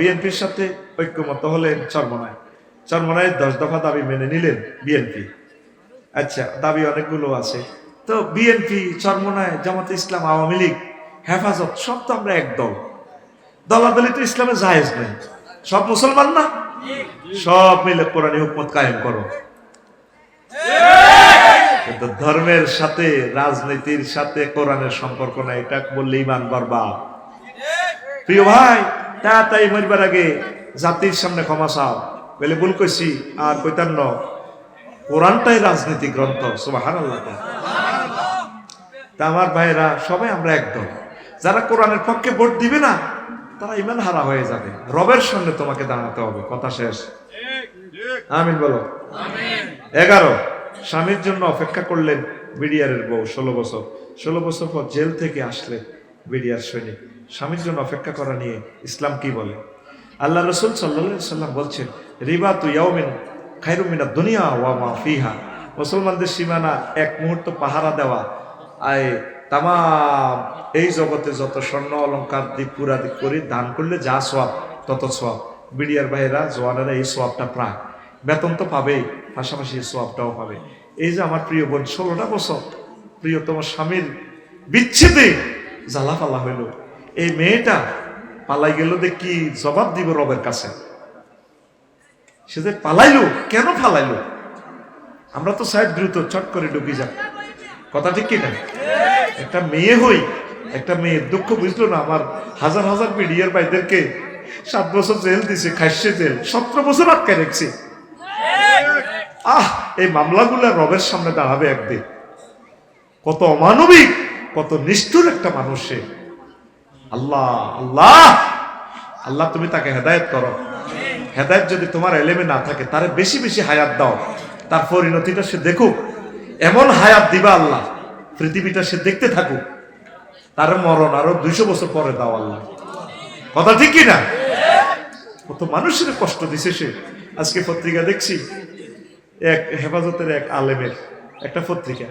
বিএনপির সাথে ঐক্যমত হলেন চরমনায়। চরমনায় 10 দফা দাবি মেনে নিলেন বিএনপি। আচ্ছা, দাবি অনেকগুলো আছে। তো বিএনপি, চরমনায়, জামাতে ইসলাম, আওয়ামী লীগ, হেফাজত সব তো আমরা এক দল। দলাদলি তো ইসলামে জায়েজ নেই। সব মুসলমান না, সব মিলে কোরআনী হুকমত কায়েম করো। কিন্তু ধর্মের সাথে, রাজনীতির সাথে কোরআনের সম্পর্ক নাই, এটা বললে ঈমান বরবাদ। প্রিয় ভাই, তাই মরবার আগে জাতির সামনে ক্ষমা চাও, বলে ভুল কইছি আর কইতাম ন, কোরআনটাই রাজনীতি গ্রন্থ। সুবহানাল্লাহ। তা আমার ভাইরা, সবাই আমরা একদম। যারা কোরআনের পক্ষে ভোট দিবে না, তারা ঈমান হারা হয়ে যাবে। রবের সামনে তোমাকে দাঁড়াতে হবে। কথা শেষ। আমিন বলো। 11, স্বামীর জন্য অপেক্ষা করলেন বিডিআরের বউ 16 বছর। 16 বছর পর জেল থেকে আসলেন বিডিআর সৈনিক। স্বামীর জন্য অপেক্ষা করা নিয়ে ইসলাম কি বলে? আল্লাহ রসুল সাল্লাল্লাহু আলাইহি ওয়াসাল্লাম বলছেন, রিবাতু ইয়াউমিন খায়রুম মিনাদ দুনিয়া ওয়া মা ফিহা। মুসলমানদের সীমানা এক মুহূর্ত পাহারা দেওয়া তাম এই জগতে যত স্বর্ণ অলংকার দিক পুরা দিক করে দান করলে যা সোয়াব, তত সোয়াব। বিডিআর ভাইয়েরা, জওয়ানেরা এই সোয়াবটা প্রায়, বেতন তো পাবেই, পাশাপাশি এই সোয়াবটাও পাবে। এই যে আমার প্রিয় বোন 16টা বছর প্রিয়তম স্বামীর বিচ্ছেদে জ্বালা পালা হইল, এই মেয়েটা পালাই গেল, কি জবাব দিব রবের কাছে? সে যে পালাইলো, কেন পালাইলো? আমরা তো চাই দ্রুত চট করে ঢুকি যাক। কথা ঠিক কিনা? একটা মেয়ে হই, একটা মেয়ের দুঃখ বুঝলো না। আমার হাজার হাজার বিডিআর ভাইদেরকে 7 বছর জেল দিছে, খাইছে জেল, 17 বছর আটকে রেখেছে। এই মামলাগুলা রবের সামনে দাঁড়াবে একদিন। কত অমানবিক, কত নিষ্ঠুর একটা মানুষ সে। আল্লাহ আল্লাহ আল্লাহ, তুমি তাকে হেদায়েত করো। হেদায়েত যদি তোমার এলেমে না থাকে, তারে বেশি বেশি হায়াত দাও, তার পরিণতিটা সে দেখুক। এমন হায়াত দিবা আল্লাহ, পৃথিবীটা সে দেখতে থাকুক। তার মরণ আরো 200 বছর পরে দাও আল্লাহ। কথা ঠিক কিনা? কত মানুষের কষ্ট দিছে সে। আজকে পত্রিকা দেখছি, এক হেফাজতের এক আলেমের একটা পত্রিকা,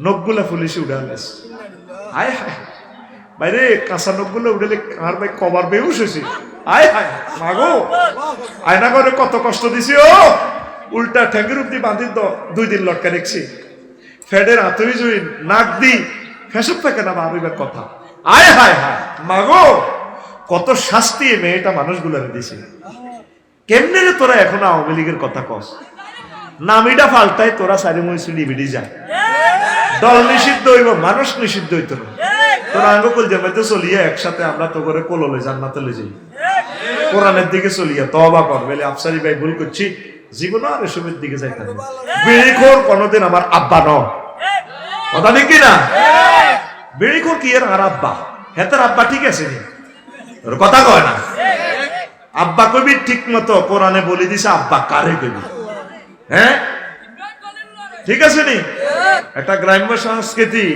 নখগুলা পুলিশে উড়ালেস। আয় হায় বাইরে, কাঁচা নখগুলো উড়ালে আর ভাই কবার বেউস হয়েছে। আয় হায় মাগো, আয়না করে কত কষ্ট দিছি। ও উল্টা ঠ্যাঙ্গের উপদি বাঁধি 2 দিন লটকা রেখছি। ফেডের আতরি জুই নাক দি ফেসব থাকে না ভাবিবার কথা। আয় হায় হায় মাগো, কত শাস্তি মেয়েটা মানুষগুলারে দিছে। কেমনে রে তোরা এখন আওয়ামী লীগের কথা কস? নামিটা ফাল্টাই তোরা সারি মহিষি নিবিড়ি যায়। দল নিষিদ্ধ হইব, মানুষ নিষিদ্ধ হইত না। তোরা আঙ্গুল জামাইতে চলিয়া একসাথে আমরা তো করে কোললে জান্নাতে লে যাই। কোরআনের দিকে চলিয়া তওবা কর, বলে আফসারি ভাই ভুল করছি, জীবন আর এসবের দিকে যাইতে হবে। বিড়িখোর কোনোদিন আমার আব্বা ন। কথা ঠিক কিনা? বিড়িখোর কি এর আর আব্বা? হেতার আব্বা ঠিক আছে নি? তোর কথা কয় না। আব্বা কবি ঠিক মতো কোরআনে বলে দিছে, আব্বা কারে কবি। হ্যাঁ ঠিক আছে নি? একটা গ্রাম্য সংস্কৃতি,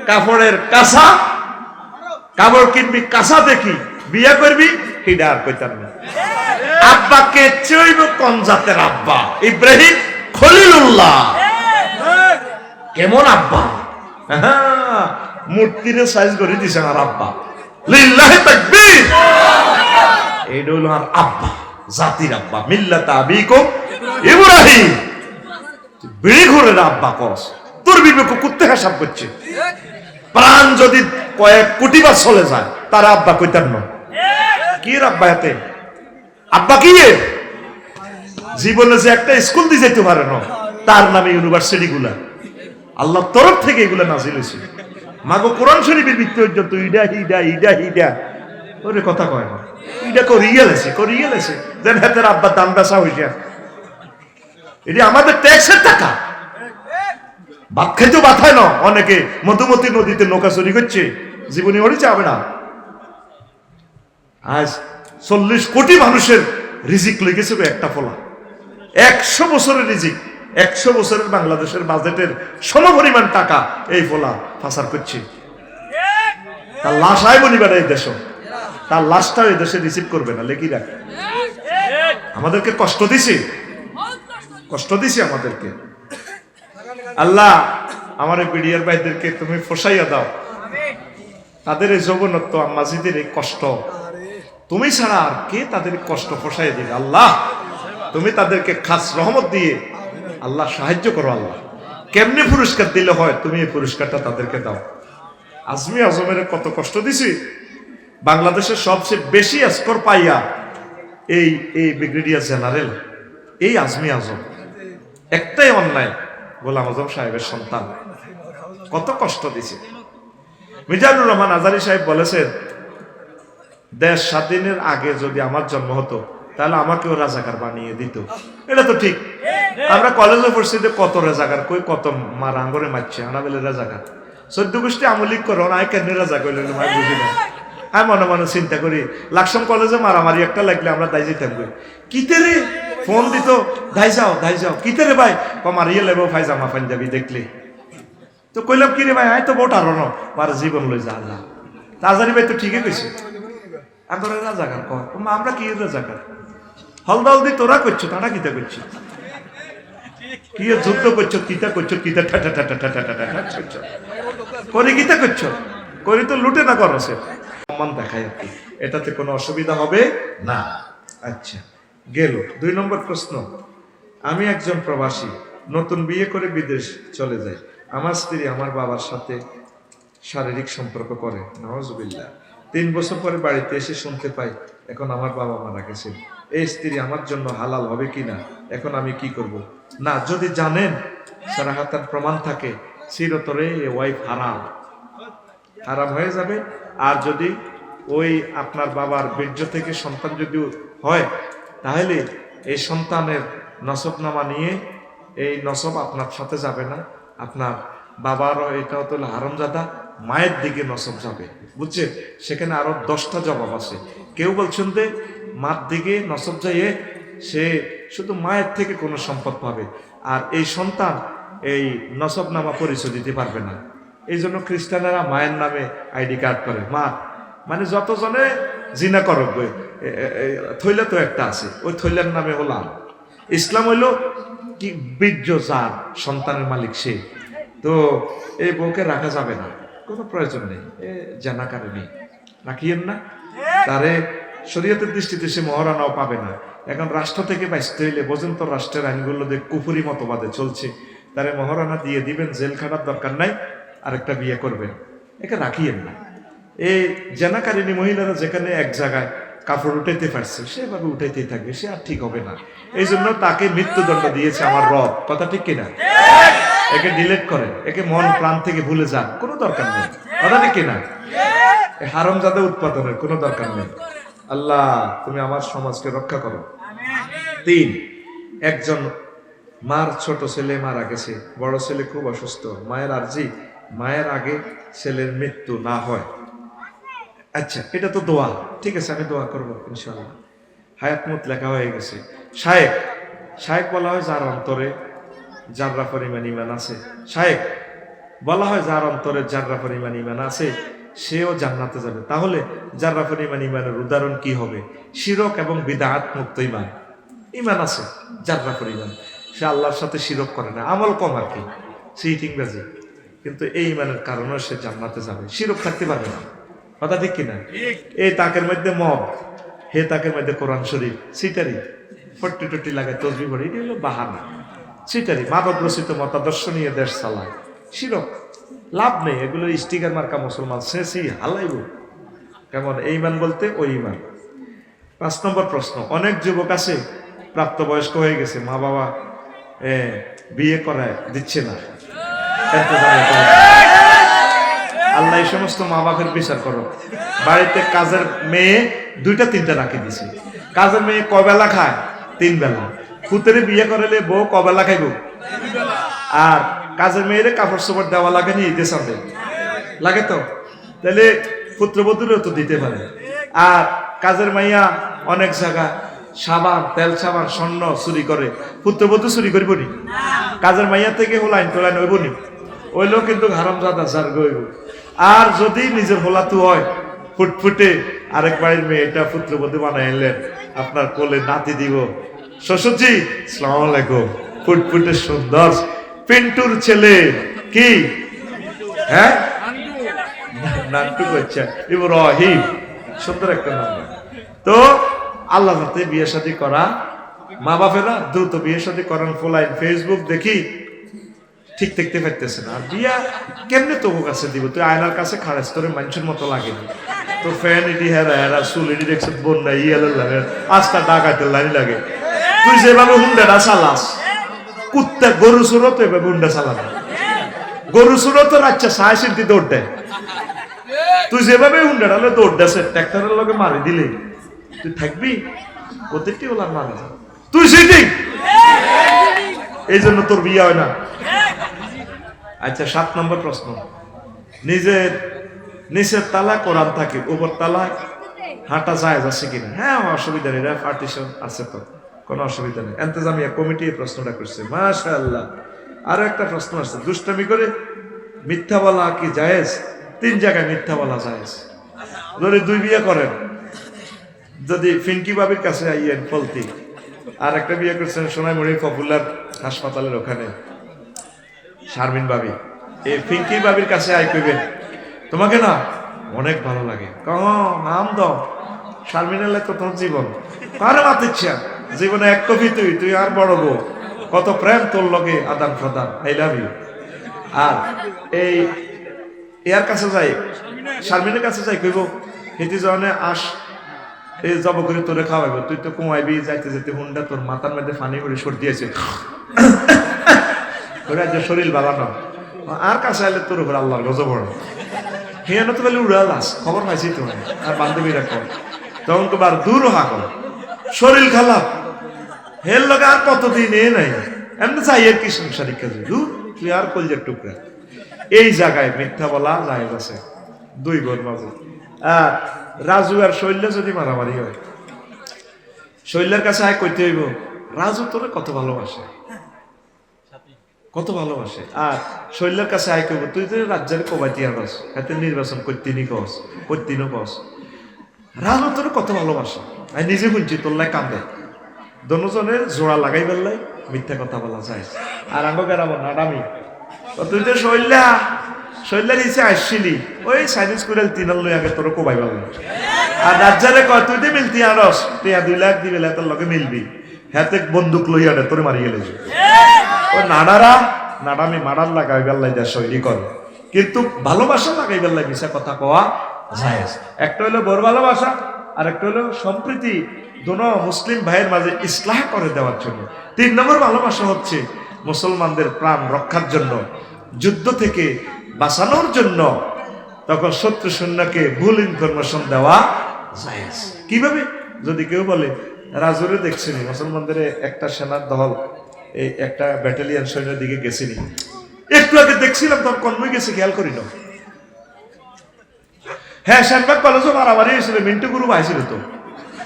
কাপড়ের কাঁচা, কাপড় কিনবি কাঁচা দেখি, বিয়া করবি হিডা আর কইতাম না। আব্বাকে চইব কোন জাতের আব্বা? ইব্রাহিম খলিলুল্লাহ। কেমন আব্বা? মূর্তিরে সাইজ করে দিছে আমার আব্বা। লিল্লাহি তাকবীর। এইটা হলো আমার আব্বা, জাতির আব্বা। মিল্লাত আবিকুম ইব্রাহিম। বিড়ি ঘুরের আব্বা কস, তোর বিবেক কুত্তে হিসাব করছে। প্রাণ যদি কয়েক কোটি বার চলে যায়, তার আব্বা কইতাম না। কি আব্বা এতে? আব্বা কি জীবনে যে একটা স্কুল দিয়ে যেতে পারে না, তার নামে ইউনিভার্সিটি গুলা আল্লাহ তরফ থেকে এগুলা নাজিল হয়েছে। মাগো কোরআন শরীফের ভিত্তি পর্যন্ত ইডা হিডা ইডা হিডা ওরে কথা কয় না। ইডা করিয়ে লেছে যেন হাতের আব্বা দাম বেচা হয়েছে। এটি আমাদের ট্যাক্সের টাকা। ভাত খাইতেও বাথায় না। অনেকে মধুমতি নদীতে নৌকা চুরি করছে, জীবনে ওরে যাবে না। আজ 40 কোটি মানুষের রিজিক লেগেছে একটা ফলা। 100 বছরের রিজিক, 100 বছরের বাংলাদেশের বাজেটের সমপরিমাণ টাকা এই ফলা ফাসার করছে। তার লাশ আয় বলিবার এই দেশ, তার লাশটা এই দেশে রিসিভ করবে না, লেখি রাখ। আমাদেরকে কষ্ট দিছে আমাদেরকে। আল্লাহ আমার এই বিডিআর ভাইদেরকে তুমি ফসাইয়া দাও। তাদের এই যৌবনত্ব, আম্মাজিদের এই কষ্ট তুমি ছাড়া আর কে তাদের কষ্ট পোষায় দিবে? আল্লাহ তুমি তাদেরকে খাস রহমত দিয়ে আল্লাহ সাহায্য করো। আল্লাহ কেমনে পুরস্কার দিলে হয়, তুমি এই পুরস্কারটা তাদেরকে দাও। আজমি আজমের কত কষ্ট দিছি, বাংলাদেশের সবচেয়ে বেশি স্কোর পাইয়া এই ব্রিগেডিয়ার জেনারেল এই আজমি আজম, একটাই অন্যায়, গোলাম আজম সাহেবের সন্তান, কত কষ্ট দিছে। মিজানুর রহমান আজারি সাহেব বলেছেন, দেশ স্বাধীনের আগে যদি আমার জন্ম হতো তাহলে আমাকেও রাজাকার বানিয়ে দিত। এটা তো ঠিক। আমরা কলেজে পড়ছি কত রাজাকার, কই কত মার আঙ্গরে মারছে, আনা বেলে রাজাকার 14 গোষ্ঠী আমলিক করো না, কেন রাজা করলেন বুঝি না। আমি মনে মনে চিন্তা করি, লাকসাম কলেজে মারামারি একটা লাগলে আমরা দায় যেতাম, কিতে রে ফোন দিত, ধাই যাও কিতে রে ভাই, মারিয়ে লেবো ফাইজামা পাঞ্জাবি দেখলে তো কইলাম কি রে ভাই, আয় তো বোট আরো বার জীবন লই যা। আল্লাহ আজারি ভাই তো ঠিকই কইছে, আমরা রাজাকার কর, আমরা কি রাজাকার? হলদল দি তোরা করছো, তারা কিতা করছো, কি যুদ্ধ করছো, কিতা করছো, কিতা করে কিতা করছো, করে তো লুটে না করো, সে সম্মান দেখায় আর কি, এটাতে কোনো অসুবিধা হবে না। আচ্ছা গেল 2 নম্বর প্রশ্ন। আমি একজন প্রবাসী, নতুন বিয়ে করে বিদেশ চলে যাই। আমার স্ত্রী আমার বাবার সাথে শারীরিক সম্পর্ক করে, নাউজুবিল্লাহ। 3 বছর পরে বাড়িতে এসে শুনতে পাই এখন আমার বাবা মারা গেছে। এই স্ত্রী আমার জন্য হালাল হবে কিনা, এখন আমি কি করব? না, যদি জানেন সারাহাতার প্রমাণ থাকে, চিরতরে এ ওয়াইফ হারাম হয়ে যাবে। আর যদি ওই আপনার বাবার বীর্য থেকে সন্তান যদি হয়, তাহলে এই সন্তানের নসবনামা নিয়ে এই নসব আপনার সাথে যাবে না, আপনার বাবারও এটা হতো হারামজাদা, মায়ের দিকে নসব যাবে, বুঝছেন? সেখানে আরো 10টা জবাব আছে। কেউ বলছেন যে মার দিকে নসব যাইয়ে সে শুধু মায়ের থেকে কোনো সম্পদ পাবে, আর এই সন্তান এই নসবনামা পরিচয় দিতে পারবে না। এই জন্য খ্রিস্টানেরা মায়ের নামে আইডি কার্ড করে, মা মানে যতজনে জিনা করব থৈলা তো একটা আছে, ওই থৈলার নামে হলাম। ইসলাম হইল কি বীর্য যার সন্তানের মালিক সে, তো এই বউকে রাখা যাবে না, কোনো প্রয়োজন নেই, জানাকারে নেই, রাখিয়েন না তারে। শরীয়তের দৃষ্টিতে সে মহারানাও পাবে না। এখন রাষ্ট্র থেকে বাঁচতে হইলে বোঝেন তো, রাষ্ট্রের আইনগুলো যে কুফুরি মতবাদে চলছে, তারে মহারানা দিয়ে দিবেন, জেল খাটার দরকার নাই, আরেকটা বিয়ে করবেন, একে রাখিয়েন না। এই জানাকারিনী মহিলারা যেখানে এক জায়গায় কাপড় উঠাইতে পারছে সেভাবে উঠাইতেই থাকবে, সে আর ঠিক হবে না। এই জন্য তাকে মৃত্যুদণ্ড দিয়েছে আমার রব, কথা ঠিক কিনা? একে ডিলেট করেন, একে মন প্রাণ থেকে ভুলে যান, কোনো দরকার নেই, কথা ঠিক কিনা? হারামজাদা উৎপাদনের কোনো দরকার নেই। আল্লাহ তুমি আমার সমাজকে রক্ষা করো। 3, একজন মার ছোট ছেলে মারা গেছে, বড় ছেলে খুব অসুস্থ, মায়ের আরজি মায়ের আগে ছেলের মৃত্যু না হয়। আচ্ছা এটা তো দোয়া, ঠিক আছে আমি দোয়া করবো ইনশাআল্লাহ। হায়াতমত লেখা হয়ে গেছে। শায়েক বলা হয় যার অন্তরে জাররা পরিমাণ ঈমান আছে। শায়েক বলা হয় যার অন্তরে জাররা পরিমাণ ঈমান আছে সেও জান্নাতে যাবে। তাহলে জাররা পরিমাণ ঈমানের উদাহরণ কি হবে? শিরক এবং বিদআত মুক্ত ঈমান। ঈমান আছে জাররা পরিমাণ, সে আল্লাহর সাথে শিরক করে না, আমল কম আর কি, সিটিং বাজে, কিন্তু এই ঈমানের কারণে সে জান্নাতে যাবে, শিরক থাকতে পারবে না, কথা ঠিক কিনা? এই তাকের মধ্যে মদ, হে তাকের মধ্যে কোরআন শরীফ, সিটারি ফট্টি টট্টি লাগায় তসবি পড়ে, এটি হলো বাহানা, সিটারি মাদকগ্রসিত মতাদর্শ নিয়ে দেশ চালায়, শিরক, লাভ নেই, এগুলো স্টিকার মার্কা মুসলমান শেষই হালাইব। কেমন এই ঈমান বলতে ওই ঈমান। 5 নম্বর প্রশ্ন। অনেক যুবক আছে প্রাপ্তবয়স্ক হয়ে গেছে, মা বাবা বিয়ে করায় দিচ্ছে না, আল্লাহ এই সমস্ত মা বাপের বিচার করো। বাড়িতে কাজের মেয়ে 2টা-3টা রাখি দিছে, কাজের মেয়ে কবেলা খায়? 3 বেলা। পুতেরে বিয়ে করালে বউ কবেলা খাইব? আর কাজের মেয়েরে কাপড় চোপড় দেওয়া লাগে নি, ঈদে সামনে লাগে তো, তাহলে পুত্রবধূরও তো দিতে পারে। আর কাজের মাইয়া অনেক জায়গা সাবান, তেল সাবান, স্বর্ণ চুরি করে, পুত্রবধূ চুরি করব নি? কাজের মাইয়া থেকে হোলাইন টোলাইন হইব নি? ওইলেও কিন্তু হারামজাদা জার গইব। আর যদি নিজের হোলাতু হয়, ফুটফুটে আরেক বাড়ির মেয়েটা পুত্রবধূ বানাইলেন, আপনার কোলে নাতি দিব, শ্বশুরজি আসসালামু আলাইকুম, ফুটফুটে সুন্দর পিন্টুর ছেলে, কি হ্যাঁ নান্টু করছে, ইব্রাহিম, সুন্দর একটা নাম, তো আল্লাহ যাতে বিয়ে শাদী করা, মা বাপেরা দ্রুত বিয়ে শাদী করান। ফোলাইন ফেসবুক দেখি ঠিক দেখতে পাইতেছে না। আর বিয়া কেমনে তোর কাছে দিব? তুই আয়নার কাছে খারাজ, তোর মানুষের মতো লাগেনি। তো ফ্যান এটি হেরা হেরা চুল এটি দেখছে বন্যা ইয়ালের লাগে, আস্তা ডাকাতের লাইন লাগে। তুই যেভাবে হুন্ডাটা চালাস, কুত্তা গরু সুরো তো এভাবে হুন্ডা চালানো। গরু সুরো তো রাচ্চা সাড়ে সিদ্ধি দৌড় দেয়। তুই যেভাবে হুন্ডাটা দৌড় দেছে ট্র্যাক্টরের লগে মারি দিলে তুই থাকবি? প্রত্যেকটি ওলার মারা যায়। তুই সিদ্ধি, এই জন্য তোর বিয়ে হয় না। আচ্ছা, 7 নম্বর প্রশ্ন, নিজের নিচের তালা কোরআন থাকে, উপর তালা হাঁটা যায় আছে কিনা? হ্যাঁ, অসুবিধা নেই, পার্টিশন আছে তো, কোনো অসুবিধা নেই। এন্তেজামিয়া কমিটি এই প্রশ্নটা করছে, মাশাআল্লাহ। আরো একটা প্রশ্ন আছে, দুষ্টামি করে মিথ্যা বলা কি জায়েজ? 3 জায়গায় মিথ্যা বলা জায়েজ। যদি 2 বিয়ে করেন, যদি ফিঙ্কি বাবির কাছে আইয়েন ফলতি, আর একটা বিয়ে করছেন সোনাইমুড়ি পপুলার হাসপাতালের ওখানে শারমিন বাবি, এই ফিঙ্কি বাবির কাছে আই কইবেন তোমাকে না অনেক ভালো লাগে, নাম দাও শারমিনের তো তোর জীবন, কার মাতে ইচ্ছা জীবনে এক কপি, তুই আর বড় বউ, কত প্রেম তোর লগে আদান প্রদান, আই লাভ ইউ। আর এই এর কাছে যাই, শারমিনের কাছে যাই কইব হেঁটে জনে আস, এই জব করে তোরে খাওয়াইব, তুই তো কমাইবি, যাইতে যেতে হুন্ডা তোর মাথার মধ্যে ফানি করে সর্দি আছে, শরীর বালানো। আর কাছে আইলে তোর উপর আল্লাহর গজব পড়ে, হিয়ানো তো বলে উড়ালাস, খবর পাইছি তোমার আর বান্ধবীরা কর, তখন তো বার দূর হা কর, শরীর খারাপ হের লগে আর কতদিন এ নাই, এমনি চাই আর কি সাংসারিক কাজে, তুই আর কলজের টুকরা। এই জায়গায় মিথ্যা বলা যায় আছে 2 বোন মাঝে। আর রাজু আর শৈল্য যদি মারামারি হয়, শৈলের কাছে আয় কইতে হইব রাজু তোরে কত ভালোবাসে, কত ভালোবাসে। আর শৈলের কাছে আয় কইব তুই তো রাজ্যের কবাইতিয়া কস, হাতে নির্বাচন করতিনি কস, করতিনও কস, রাজু তোরে কত ভালোবাসে। আমি নিজে শুনছি তোর লাই কান্দে, দোনোজনের জোড়া লাগাই বেললাই মিথ্যা কথা বলা যায়। আর আঙ্গ গেরাবো নাডামি, তুই তো শৈলের ইচ্ছে আসছিলি ওই সাইনিস কুড়েল 3 লই আগে তোর কোবাই বল। আর রাজ্জারে কয় তুই তো মিলতি আরস, তুই 2 লাখ দিবে তোর লগে মিলবি, হাতে বন্দুক লইয়া দে তোর মারি গেলে। ও নাডামি মারার লাগাই বেল্লাই দেয় শৈলী করে, কিন্তু ভালোবাসা লাগাই বেল্লাই মিশা কথা কওয়া যায়। একটা হলো বড় ভালোবাসা, আর একটা হলো সম্প্রীতি, দোনো মুসলিম ভাইয়ের মাঝে ইসলাহ করে দেওয়ার জন্য। 3 নম্বর ভালোবাসা হচ্ছে মুসলমানদের প্রাণ রক্ষার জন্য, যুদ্ধ থেকে বাঁচানোর জন্য। তখন শত্রু সৈন্যকে ভুল ইনফরমেশন দেওয়া যায়। কিভাবে? যদি কেউ বলে রাজুরে দেখছিনি মুসলমানদের একটা সেনার দল এই একটা ব্যাটালিয়ন সৈন্যের দিকে গেছিনি, একটু আগে দেখছিলাম তখন কনভয় গেছে, খেয়াল করি না। হ্যাঁ, শ্যামবাগ কলেজও মারামারি হয়েছিল, মিন্টু গুরু ভাইছিল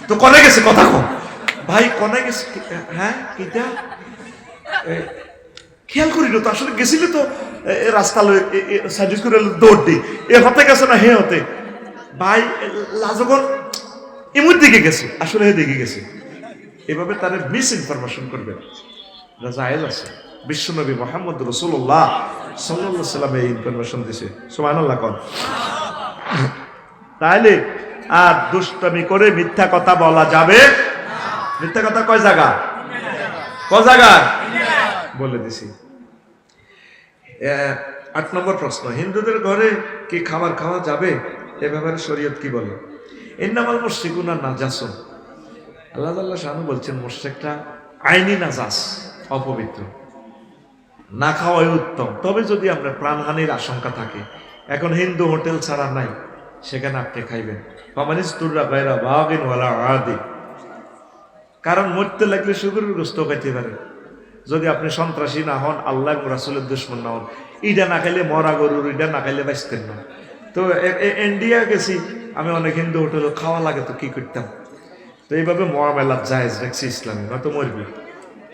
তো কনে গেছে কথা কম ভাই, কনে গেছে? হ্যাঁ কিটা খেয়াল করি তো, আসলে গেছিল তো রাস্তা সার্ভিস করে দৌড় দিই, এ হতে গেছে না হে হতে ভাই, লাজগর এমন দিকে গেছে, আসলে হে দিকে গেছে। এভাবে তারা মিস ইনফরমেশন করবে, জায়েজ আছে। বিশ্বনবী মুহাম্মদ রাসূলুল্লাহ সাল্লাল্লাহু আলাইহি ওয়াসাল্লাম এই ইনফরমেশন দিয়েছে, সুবহানাল্লাহ কোন। তাইলে আর দুষ্টামি করে মিথ্যা কথা বলা যাবে না। মিথ্যা কথা কয় জায়গা, বলে দিছি। 8 নম্বর প্রশ্ন, হিন্দুদের ঘরে কি খাবার খাওয়া যাবে? এ ব্যাপারে শরীয়ত কি বলে? ইন্নামাল মুশরিকুনা নাজাসুন, আল্লাহ তাআলা শানু বলছেন মুশরিকটা আইনি নাজাস, অপবিত্র, না খাওয়াই উত্তম। তবে যদি আপনার প্রাণহানির আশঙ্কা থাকে, এখন হিন্দু হোটেল ছাড়া নাই, সেখানে আপনি খাইবেন। ফামানিস্তুররা বাইরা বাগিন ওয়ালা আদি, কারণ মরতে লাগলে শুকরের গোশত খাইতে পারে, যদি আপনি সন্ত্রাসী না হন, আল্লাহ রাসূলের দুশমন না হন। ইটা না খাইলে মরা গরুর, ইটা না খাইলে বাঁচতেন না। তো ইন্ডিয়া গেছি আমি, অনেক হিন্দু হোটেলে খাওয়া লাগে, তো কি করতাম? তো এইভাবে মোয়ামেলা জায়েজ রাখছি ইসলামে, নয়তো মরবি।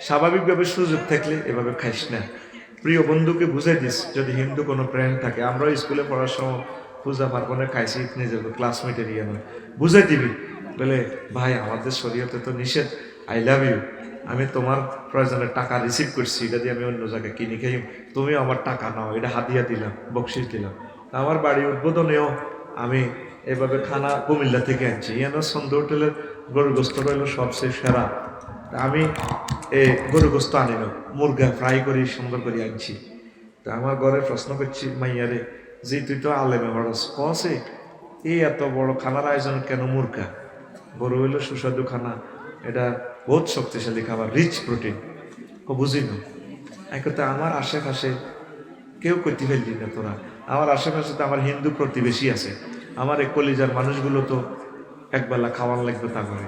স্বাভাবিকভাবে সুযোগ থাকলে এভাবে খাইস না। প্রিয় বন্ধুকে বুঝাই দিস, যদি হিন্দু কোনো ফ্রেন্ড থাকে, আমরাও স্কুলে পড়ার সময় পূজা পার্বণে খাইছি, নিজের ক্লাসমেটের ইয়ে নয়, বুঝাই দিবি বলে ভাই আমাদের শরীয়তে তো নিষেধ, আই লাভ ইউ, আমি তোমার প্রয়োজনের টাকা রিসিভ করছি, এটা দিয়ে আমি অন্য জায়গায় কিনে খাই, তুমিও আমার টাকা নাও, এটা হাদিয়া দিলাম, বকশিস দিলাম। আমার বাড়ি উদ্বোধনেও আমি এভাবে খানা কুমিল্লা থেকে আনছি, ইয়ানো সন্ধ্যা হোটেলের গরুর গোস্ত রইল সবচেয়ে সেরা। আমি গরুর গোস্ত আনি না, মুরগা ফ্রাই করি সুন্দর করে আনছি। তা আমার ঘরে প্রশ্ন করছি মাইয়ারে, যে তুই তো আলেমে হরস কসে এই এত বড় খানার আয়োজন কেন মুরগা? গরু হইলো সুস্বাদু খানা, এটা বহুত শক্তিশালী খাবার, রিচ প্রোটিন। ও বুঝি না একথা। আমার আশেপাশে কেউ করতে ফেললি না তোরা, আমার আশেপাশে তো আমার হিন্দু প্রতিবেশী আছে, আমার এই কলিজার মানুষগুলো তো একবেলা খাওয়ান লাগবে। তা করে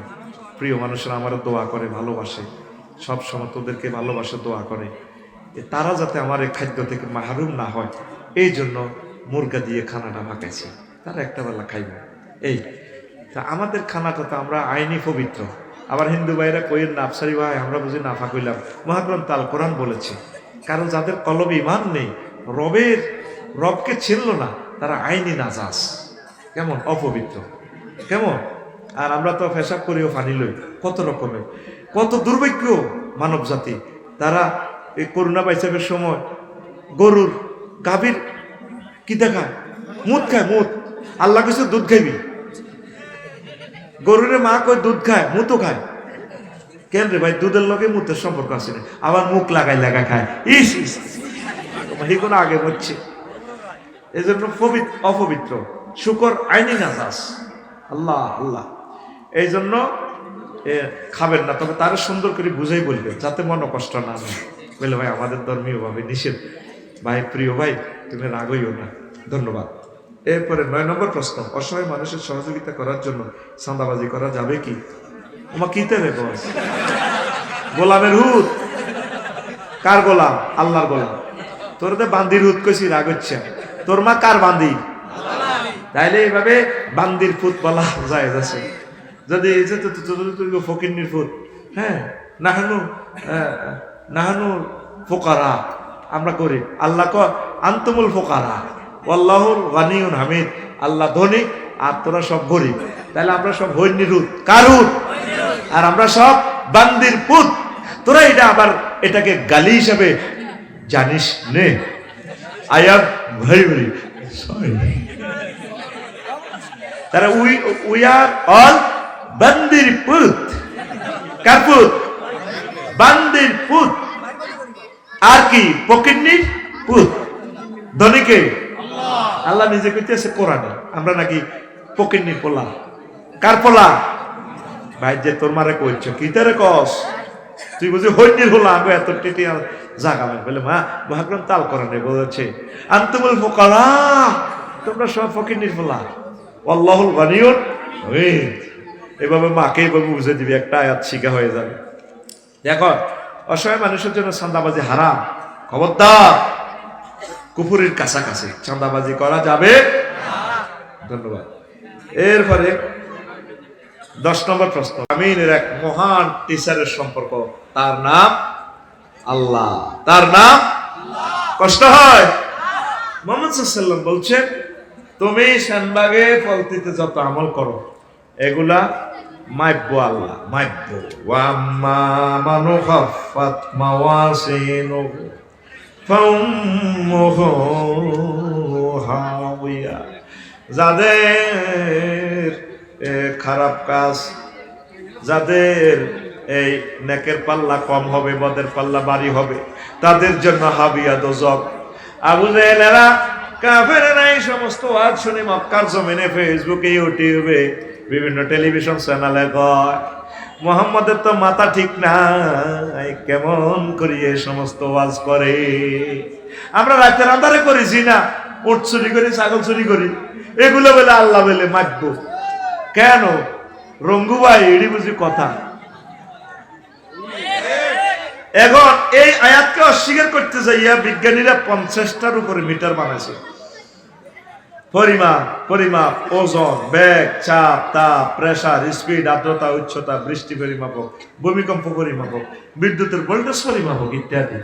প্রিয় মানুষরা আমারও দোয়া করে, ভালোবাসে, সব সময় তোদেরকে ভালোবাসে, দোয়া করে তারা যাতে আমার এই খাদ্য থেকে মাহরুম না হয়, এই জন্য মুরগা দিয়ে খানাটা পাকাইছি, তারা একটা বেলা খাইব। এই তা আমাদের খানাটা তো আমরা আইনি পবিত্র। আবার হিন্দু ভাইরা কইেন না আফসারি ভাই আমরা বুঝি নাফা কইলাম, মহাগ্রন্থ আল কোরআন বলেছে কারণ যাদের কলবে ইমান নেই, রবকে চিনল না, তারা আইনি নাজাস, কেমন অপবিত্র, কেমন। আর আমরা তো পেশাব করিও ফানি লই, কত রকমের, কত দুর্ভাগ্য মানব জাতি। তারা এই করোনা বাইসাবের সময় গরুর গাভীর কি দেখায়, মুদ খায়, মুদ। আল্লাহ কিছু দুধ খাইবি, গরুর মা কই দুধ খায়, মুতও খায়। কেন রে ভাই, দুধের লগে মুতের সম্পর্ক আছে না, আবার মুখ লাগাই খায়, ইস ইস কোনো আগে হচ্ছে। এই জন্য অপবিত্র, শুকর আইনি নাজাস, আল্লাহ আল্লাহ। এই জন্য খাবেন না, তবে তারা সুন্দর করে বুঝাই বলবেন যাতে মনে কষ্ট না হয়। বলে ভাই আমাদের ধর্মীয় ভাবে নিষেধ, ভাই প্রিয় ভাই তুমি রাগইও না। ধন্যবাদ। এরপরে 9 নম্বর প্রশ্ন, অসহায় মানুষের সহযোগিতা করার জন্য চাঁদাবাজি করা যাবে কি? ওমা কিতে রে বস, গোলামের হুদ, কার গোলাম? আল্লাহর গোলাম। তোর তো বান্দির হুদ কইছি, রাগ হচ্ছে। তোর মা কার বান্দি? তাইলে এইভাবে বান্দির ফুট বলা যায় আছে। যদি ফকিন্নির ফুট, হ্যাঁ, নাহানু ফোকারা আমরা করি, আল্লাহ ক আনতুমুল ফোকারা আল্লাহুল গানিউন হামিদ, আল্লাহ ধনী আর তোরা সব গরিব। তাহলে আমরা সব হইন্নির হুদ, কার হুদ? আর আমরা সব বান্দির পুত। তোরা এটা আবার এটাকে গালি হিসাবে জানিস নে। I am very very sorry. তারা উই আর অল বান্দির পুত। কার পুত? বান্দির পুত। আর কি? ফকিন্নির পুত। ধনীকে আল্লাহ নিজে কইতেছে কোরআনে, আমরা নাকি ফকিন্নির পোলা। কার পোলা? ভাই যে তোর মারে কইছো কি তারে কস, তুই বুঝি হইনির হলো আগে এত টিটি জাগা ভাই বলে মা মহাগ্রন্থ আল কোরআনে বলেছে আনতুমুল ফুকারা, তোমরা সব ফকিন্নির পোলা, আল্লাহুল গানিয়ুন হামিদ। এভাবে মাকে এভাবে বুঝে দিবি, একটা আয়াত শিখা হয়ে যাবে। দেখো অসহায় মানুষের জন্য চাঁদাবাজি হারাম, খবরদার, কুফুরির কাছাকাছি চাঁদাবাজি করা যাবে। ধন্যবাদ। এরপরে 10 নম্বর প্রশ্ন, আমিনের এক মহান টিচারের সম্পর্ক, তার নাম আল্লাহ, তার নাম কষ্ট হয়। মুহাম্মদ সাল্লাল্লাহু আলাইহি ওয়াসাল্লাম বলছেন তুমি শানবাগে ফলতিতে যত আমল করো এগুলা মাইব্য আল্লাহ, মাইব্য। ওয়াম্মা মানু খাফাত মাওয়াসিনুহু ফাউম্মুহু হাওিয়া, যাদের খারাপ কাজ, যাদের এই নেকের পাল্লা কম হবে, বদের পাল্লা ভারী হবে, তাদের জন্য হাবিয়া দোজক। আবু জাহেলেরা, কাফেরেরা এই সমস্ত ওয়াজ শুনে মক্কার জমিনে ফেসবুকে, ইউটিউবে, বিভিন্ন টেলিভিশন চ্যানেলে কয় মুহাম্মাদের তো মাথা ঠিক নাই, কেমন করি এই সমস্ত ওয়াজ করে। আমরা রাতের আন্ধারে করেছি না, উট চুরি করি, ছাগল চুরি করি, এগুলো বলে আল্লাহ বলে মারব কেন? রঙ্গু ভাই এডি বুঝি কথা। এখন এই আয়াতকে অস্বীকার করতে যাইয়া বিজ্ঞানীরা 50টার উপরে মিটার বানাইছে। পরিমাপ, ওজন, বেগ, চাপ, তাপ, প্রেসার, স্পিড, আর্দ্রতা, উচ্চতা, বৃষ্টি পরিমাপক, ভূমিকম্প পরিমাপক, বিদ্যুতের ভোল্টেজ পরিমাপক ইত্যাদি।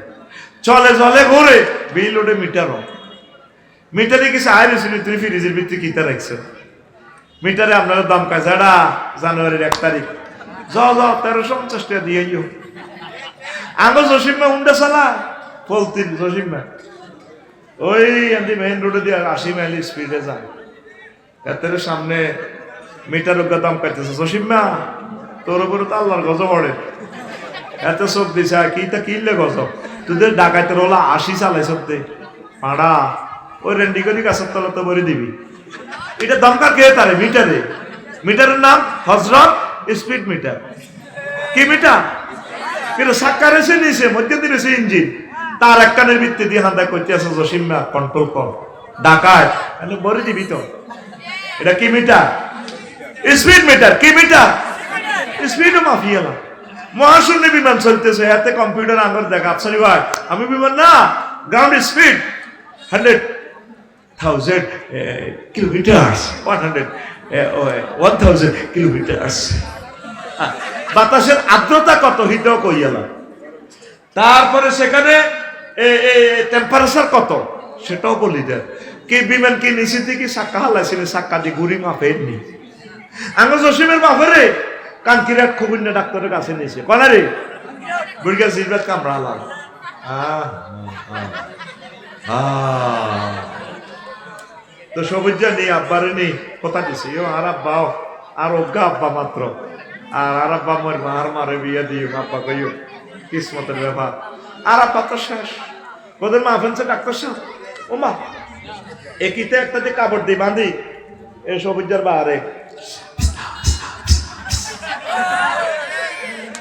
চলে জলে ঘুরে বিল ওঠে মিটারও। মিটারে কিছু আইরিসিনি তুই ফ্রিজের ভিত্তি কিতা রাখছে। মিটারে আপনারা দাম কাজ জানুয়ারির 1 তারিখ 1350 টাকা দিয়ে আগে জসিমা উন্ডা চালা ফলতিন জসিমা ওই আমি মেইন রোডে দিয়ে 80 মাইল স্পিডে যায়। এর সামনে মিটার দাম পাইতেছে জসিমা তোর উপরে তো আল্লাহর গজব পড়ে। এত চোখ দিছে কি তা কিনলে গজব, তোদের ডাকাতের ওলা 80 চালাই সত্যি পাড়া ওই রেন্ডিগনি গাছের তলা তো বলে দিবি। এটা দরকার কে তারে মিটারে, মিটারের নাম হজরত স্পিড মিটার। কি মিটার? কিন্তু সাক্কার এসে নিয়েছে মধ্যে দিয়েছে ইঞ্জিন, তার এক কানের ভিত্তি দিয়ে হান্দা করতে আছে জসিমা কন্ট্রোল কর ডাকায় বলে দিবি তো। এটা কি মিটার? Speed metre. কি মিটার? স্পিড মাফিয়ালা মহাশূন্য বিমান চলতেছে, এতে কম্পিউটার আঙুল দেখা আফসারি ভাই আমি বিমান না, গ্রাউন্ড স্পিড 100,000 কিলোমিটার, 1,000 কিলোমিটার। বাতাসের আর্দ্রতা কত হিটাও কইয়ালা, তারপরে সেখানে টেম্পারেচার কত সেটাও বলি দেয়। কি বিমান কি নিচে থেকে সাক্কা হালাইছিল, সাক্কা দিয়ে গুড়ি মাফের নি আঙ্গ জসিমের মাফেরে কানকিরাট খুবিন্য ডাক্তারের কাছে নিয়েছে কনারে বুড়িয়া জিরবাত কামড়া হালাল। তো সবুজ নেই আব্বারে নেই কথা দিছে আর আব্বাও আর অজ্ঞা আব্বা মাত্র, আর আব্বা মোর মার মারে বিয়ে দিও আব্বা কইও কিসমতের ব্যাপার। আর আব্বা তো শেষ ওদের মা ফেলছে ডাক্তার সাহেব ও মা একিতে একটা দিয়ে কাপড় দিই বাঁধি এ সবুজার বাহারে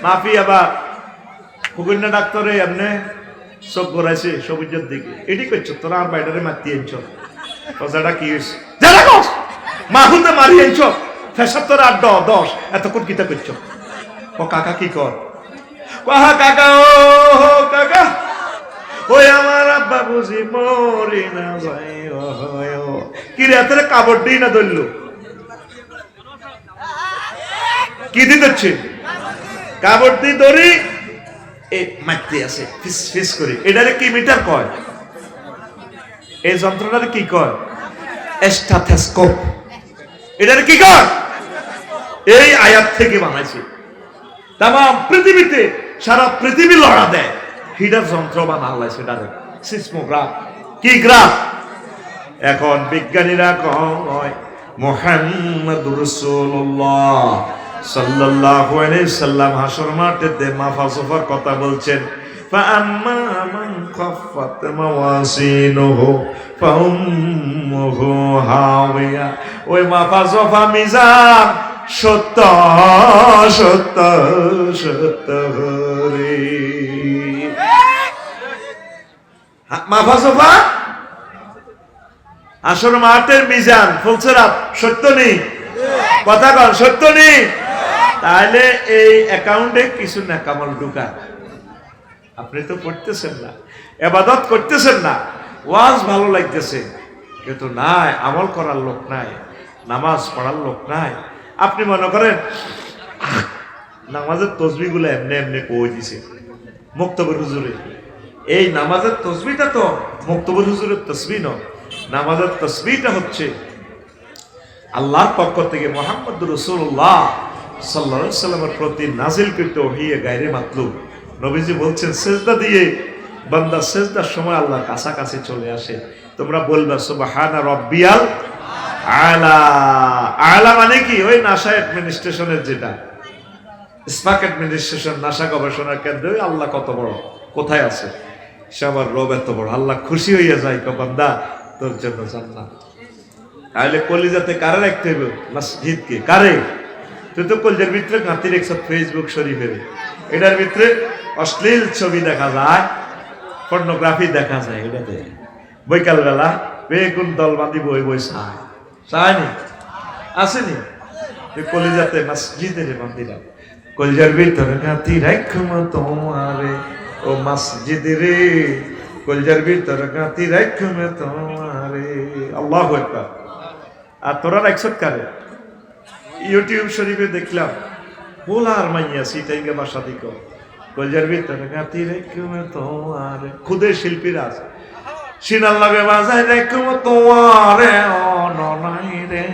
মাফি আবার কুকুন্না ডাক্তারে এমনি চোখ ঘোরাইছে সবুজের দিকে এটি করছো তোরা আর বাইরে মাতি আনছ কথাটা কি হয়েছে মাহুতে মারি আনছ ফেসার তোর 8-10 এতক্ষণ কিতা করছো ও কাকা কি কর কাহা কাকা ও কাকা ওই আমার আব্বা বুঝি মরি না যাই কি রে এত কাপড় দিই না ধরলো কি দিতেছে কাপড় দিয়ে ধরি এই মাইতে আছে ফিস ফিস করে এটারে কি মিটার কয় এই যন্ত্রটারে কি কয় স্টেথোস্কোপ এটারে কি কয় এই আয়াত থেকে বানাইছে তাম পৃথিবীতে সারা পৃথিবী লড়া দেয় হিটার যন্ত্র বানালাই সেটারে সিসমোগ্রাফ কি গ্রাফ এখন বিজ্ঞানীরা কয় মুহাম্মাদুর রাসূলুল্লাহ সাল্লাল্লাহু আলাইহি সাল্লাম হাসর মাঠে মাফাসফার কথা বলছেন ফাআম্মা মান খাফফাত মাওয়াজিনুহু ফাউম্মুহু হাওিয়া ওই মাফাসফা মিজান সত্য সত্য সত্য রে মাফাসফা হাসর মাঠের মিজান ফুলসরাত সত্য নেই কথা কন সত্য নেই তাহলে এই অ্যাকাউন্টে কিছু না কামাল ঢুকা আপনি তো পড়তেছেন না ইবাদত করতেছেন না ওয়াজ ভালো লাগতেছে কিন্তু নাই আমল করার লোক নাই নামাজ পড়ার লোক নাই আপনি মনে করেন নামাজের তসবিহগুলো এমনি এমনি কই দিছে মুক্তবর হুজুরে এই নামাজের তসবিহটা তো মুক্তবর হুজুরের তসবিহ নয় নামাজের তসবিহটা হচ্ছে আল্লাহর পক্ষ থেকে মুহাম্মদুর রাসূলুল্লাহ সাল্লাল্লাহু আলাইহি সাল্লামের প্রতি নাযিলকৃত ওহী গায়রে মাতলুব নবীজি বলছেন সিজদা দিয়ে বান্দা সিজদার সময় আল্লাহর কাছাকাছি চলে আসে তোমরা বলবা সুবহানা রাব্বিয়াল আলা আলা মানে কি ওই নাসা অ্যাডমিনিস্ট্রেশনের যেটা স্পাক অ্যাডমিনিস্ট্রেশন নাসা গবেষণা কেন্দ্র আল্লাহ কত বড় কোথায় আছে সে আমার রব এত বড় আল্লাহ খুশি হইয়া যায় বান্দা তোর জন্য জান্নাত তাহলে কলিজাতে কারে রাখতে হবে মসজিদকে কারে তুই তো কলজার ভিতরে গাঁতি রেখছ ফেসবুক শরীফের এটার ভিতরে অশ্লীল ছবি দেখা যায় পর্নোগ্রাফি দেখা যায় এটাতে বৈকালবেলা বেগুন দল বাঁধি বই বই চায় চায়নি আসেনি তুই কলিজাতে মসজিদের বান্দিলাম কলজার ভিতরে গাঁতি রাখম তোমারে ও মসজিদ রে কলজার ভিতরে গাঁতি রাখম তোমারে আল্লাহু আকবার আর তোরা রাখছত কারে ইউটিউব শরীফে দেখলাম বোলার মাইয়া সিটাইঙ্গা বাসা দিক কলজার ভিতরে গাঁতি রেখম তোমার খুদে শিল্পীরা আছে সিনার লগে বাজায় রেখম তোমারে অননাই রে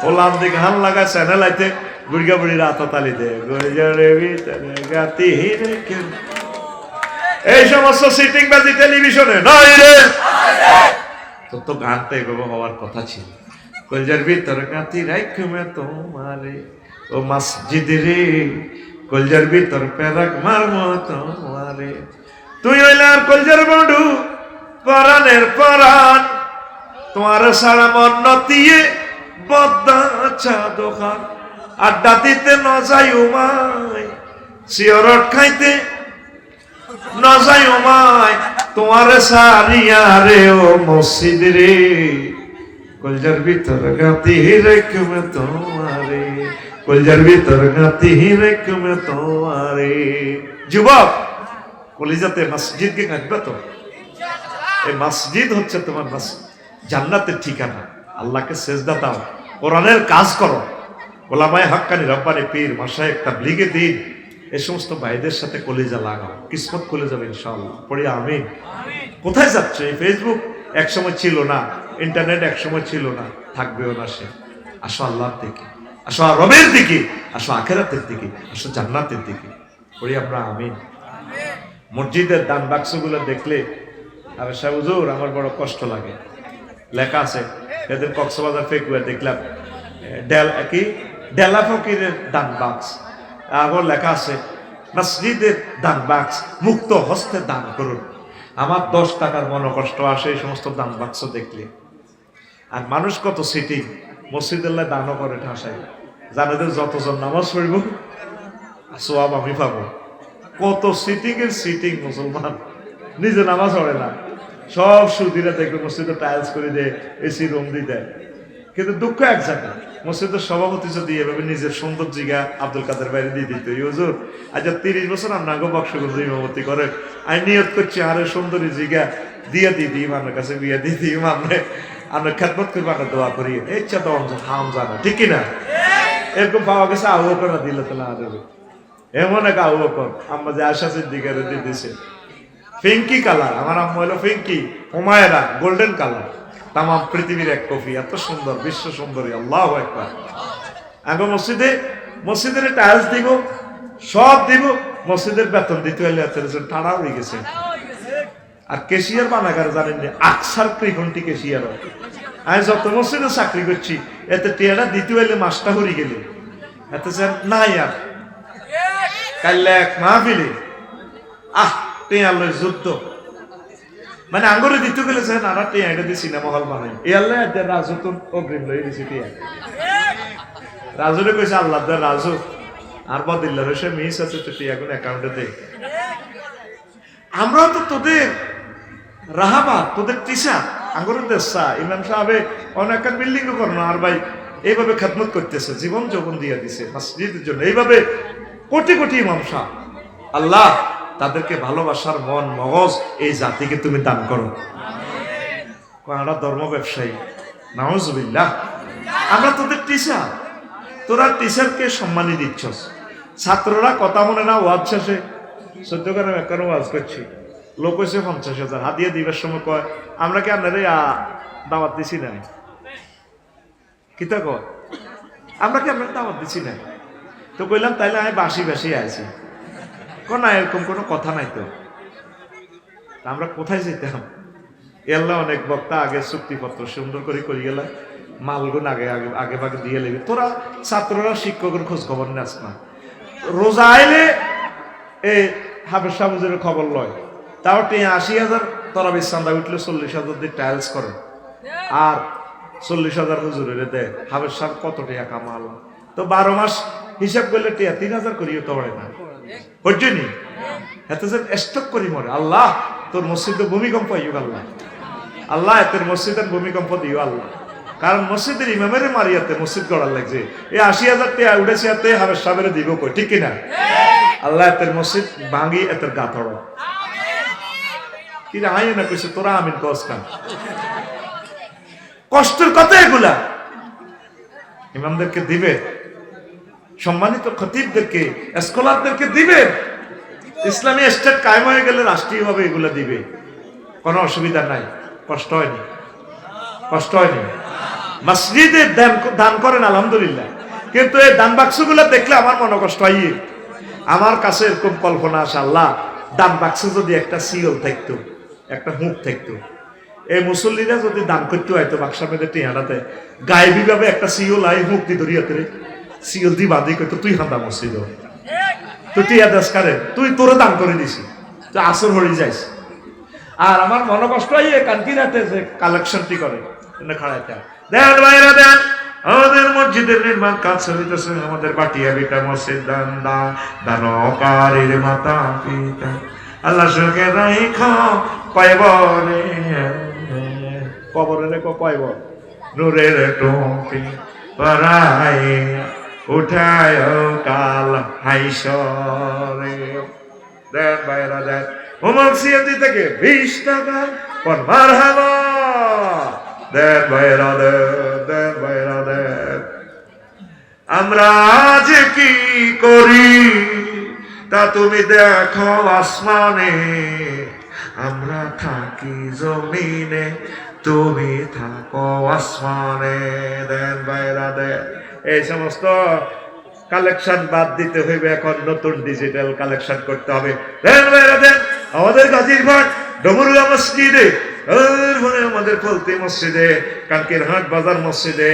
ওলাম দিকে হাল লাগা চ্যানেল আইতে গুড়িয়া বুড়ি রাত তালি দে কলজারের ভিতরে গাঁতি রেখম এই সমস্ত সিটিং বাজি টেলিভিশনে নাই রে তোর তো গানটা এভাবে হওয়ার কথা ছিল কলজার ভিতরে গাঁতি রাখমে তোমারে ও ও মসজিদ রে কলজার ভিতর পেরাক মার মতো মারে তুই হইলার কলজার বন্ধু পরাণের পরাণ তোমার সারা মন নতিয়ে বদ্দা চাদোখান আড্ডা দিতে ন যাই উমায় সিয়রট খাইতে ন যাই উমায় তোমার সারিয়া রে ও মসজিদ রে কলজার ভিতর গাতি রেখমে তোমারে কলজার ভিতর গাতি রেখমে তোমারে যুবক কলিজাতে মসজিদকে গাঁথবে তো এই মসজিদ হচ্ছে তোমার জান্নাতের ঠিকানা আল্লাহকে সেজদা দাও কোরআনের কাজ করো ওলামায়ে হাক্কানি রব্বানি পীর মাশায়েখ তাবলীগে দিন এই সমস্ত ভাইদের সাথে কলিজা লাগাও কিসমত খুলে যাবে ইনশাআল্লাহ পড়ি আমিন কোথায় যাচ্ছে এই ফেসবুক একসময় ছিল না ইন্টারনেট একসময় ছিল না থাকবেও না সে আসো আল্লাহর দিকে আসো রবের দিকে আসো আখিরাতের দিকে আসো জান্নাতের দিকে পড়ি আমরা আমিন মসজিদের দান বাক্সগুলো দেখলে আরে সাহেব হুজুর আমার বড় কষ্ট লাগে লেখা আছে এদের কক্সবাজার ফেকুয়া দেখলাম ডেলা ফকিরের দান বাক্স আবার লেখা আছে মসজিদের দান বাক্স মুক্ত হস্তে দান করুন আমার 10 টাকার মনে কষ্ট আসে এই সমস্ত দান বাক্স দেখলে আর মানুষ কত সিটিং মসজিদুল্লাহ দানও করে ঠাসাই জানেদের যতজন নামাজ পড়ব সোয়াব আমি পাবো কত সিটিং এর সিটিং মুসলমান নিজে নামাজ পড়ে না সব সুদিরা দেখবে মসজিদে টাইলস করে দেয় এসি রুম দিয়ে দেয় কিন্তু দুঃখ এক জায়গা মসজিদের সভাপতি যদি এভাবে নিজের সুন্দর জিগা আব্দুল কাদের বাইরে দিয়ে দিত হুজুর আজ 30 বছর আপনার বক্সগঞ্জ ইমামতি করেন আমি নিয়ত করছি আরে সুন্দরী জিগা দিয়ে দিই আমার কাছে বিয়ে দিয়ে দিই আমরা খেদমত করবো আমরা দোয়া করি ইচ্ছা তো হাম জানা ঠিক কিনা এরকম পাওয়া গেছে আবু বকর দিলে তো না দেবে এমন এক আবু বকর আমরা যে আশা সিদ্দিকার দিয়ে দিছে পিঙ্কি কালার আমার আম্মা হলো পিঙ্কি হুমায়রা গোল্ডেন কালার তাম পৃথিবীর এক কফি এত সুন্দর বিশ্ব সুন্দরী আল্লাহু আকবার আগে মসজিদের টাইলস দিব সব দিব মসজিদের বেতন দিতে হলে টাড়া হয়ে গেছে আর কেশিয়ার বানাগার জানেন যে আকসার ত্রিঘন্টি কেশিয়ার আমি যত মসজিদে চাকরি করছি এতে টিয়াটা দিতে হলে মাসটা হরি গেলে এত নাই আর কাল এক মাহফিলে টিয়ালয় যুদ্ধ মানে আঙ্গুরে দিতে গেলে নানা টিয়া এটা দিয়ে সিনেমা হল বানাই এই আল্লাহ রাজু তো অগ্রিম লই দিছি টিয়া রাজুরে কইছে আল্লাহ রাজু আর বদিল্লার সে মিস আছে তো টিয়া কোন অ্যাকাউন্টে দে আমরাও তো তোদের রাহাবা তোদের টিসা আঙ্গুরের দেশা ইমাম সাহেবে অনেক বিল্ডিং ও করো আর ভাই এইভাবে খেদমত করতেছে জীবন যৌবন দিয়ে দিছে মসজিদের জন্য এইভাবে কোটি কোটি ইমাম সাহেব আল্লাহ তাদেরকে ভালোবাসার মন মগজ এই জাতিকে তুমি দান করো আমরা ধর্ম ব্যবসায়ী নাউজুবিল্লাহ আমরা তোদের টিচার তোরা টিচারকে সম্মানী দিচ্ছস ছাত্ররা কথা মনে না ওয়াজ শেষে 14 গ্রাম 51 ওয়াজ করছি লোক হয়েছে 50,000 হাদিয়া দিবার সময় কয় আমরা কি আপনারে দাওয়াত দিছি না কিতা কয় আমরা কি আপনার দাওয়াত দিছি না তো কইলাম তাইলে আমি বাসি বাসি আছি না এরকম কোনো কথা নাই তো আমরা কোথায় যেতাম এল্লা অনেক বক্তা আগে চুক্তিপত্র সুন্দর করে গেলাম মালগুন আগে আগে আগে ভাগে দিয়ে লেগে তোরা ছাত্ররা শিক্ষকের খোঁজ খবর নেস না রোজা আইলে এই হাফেজ সাহুজের খবর লয় তাও 80,000 তোরা বিছান্দা উঠলে 40,000 দিয়ে টাইলস করে আর 40,000 হুজুরের দেয় হাফেজ সাহেব কত টাকা কামাল তো 12 মাস হিসাব করলে 3,000 করিও তো পড়ে না বুঝছনি এত যে স্টক করি মরে আল্লাহ তোর মসজিদে ভূমিকম্প হইও আল্লাহ আল্লাহ তোর মসজিদের ভূমিকম্প দিও আল্লাহ কারণ মসজিদের ইমামের মারিয়াতে মসজিদ গড়ার লাগছে এই 80,000 টাকা উঠেছে এতে হাফেজ সাহেবের দিব কই ঠিক কিনা আল্লাহ তোর মসজিদ ভাঙি এত গাথড় কি আয় না কইছে তোরা আমিন কস খান কষ্টের কথা এগুলা ইমামদেরকে দিবে সম্মানিত খতিবদেরকে স্কলারদেরকে দিবে ইসলামী স্টেট কায়েম হয়ে গেলে রাষ্ট্রীয়ভাবে এগুলো দিবে কোনো অসুবিধা নাই কষ্ট হয়নি মসজিদে দান করেন আলহামদুলিল্লাহ কিন্তু এই দান বাক্সগুলো দেখলে আমার মনে কষ্ট হয় আমার কাছে এরকম কল্পনা আসে আল্লাহ দান বাক্সে যদি একটা সিল থাকতো একটা হুঁক থাকতো এই মুসল্লিরা যদি দান করতে হয়তো বাক্সা মেয়েদের টিহাটাতে গায়েবী ভাবে একটা সিওল আই হুঁক দি ধরিয়াতে সিগল দি বাদি কই তো তুই হান্দা মসজিদ তুই টিয়া দাস কারে তুই তোরে দান করে দিছি তুই আসর হরি যাইস আর আমার মনে কষ্ট হয় কানকিরাতে যে কালেকশনটি করে খাড়াইতে দেন ভাইরা দেন আমাদের মসজিদের নির্মাণ কাজ চলিতেছে আমাদের বাটিয়া বিটা মসজিদ দান দানকারীর মাতা পিতা আল্লাহ সুখে রাইখো পাইবরে কবরে রেখো পাইব নূরের টুপি পরাই উঠায় কাল হাইসরে দেন ভাইরা দেন ওমর সিএমজি থেকে 20 টাকা পর মারহাবা দেন ভাইরা দেন ভাইরা দেন আমরা যে কি করি তা তুমি দেখো আসমানে আমরা থাকি জমিনে তুমি থাকো আসমানে দেন ভাইরা দেন এই সমস্ত কালেকশন বাদ দিতে হইবে এখন নতুন ডিজিটাল কালেকশন করতে হবে দেন ভাইরা দেন আমাদের গাজীরঘাট ডমরুয়া মসজিদে আমাদের ফলতি মসজিদে কানকির হাট বাজার মসজিদে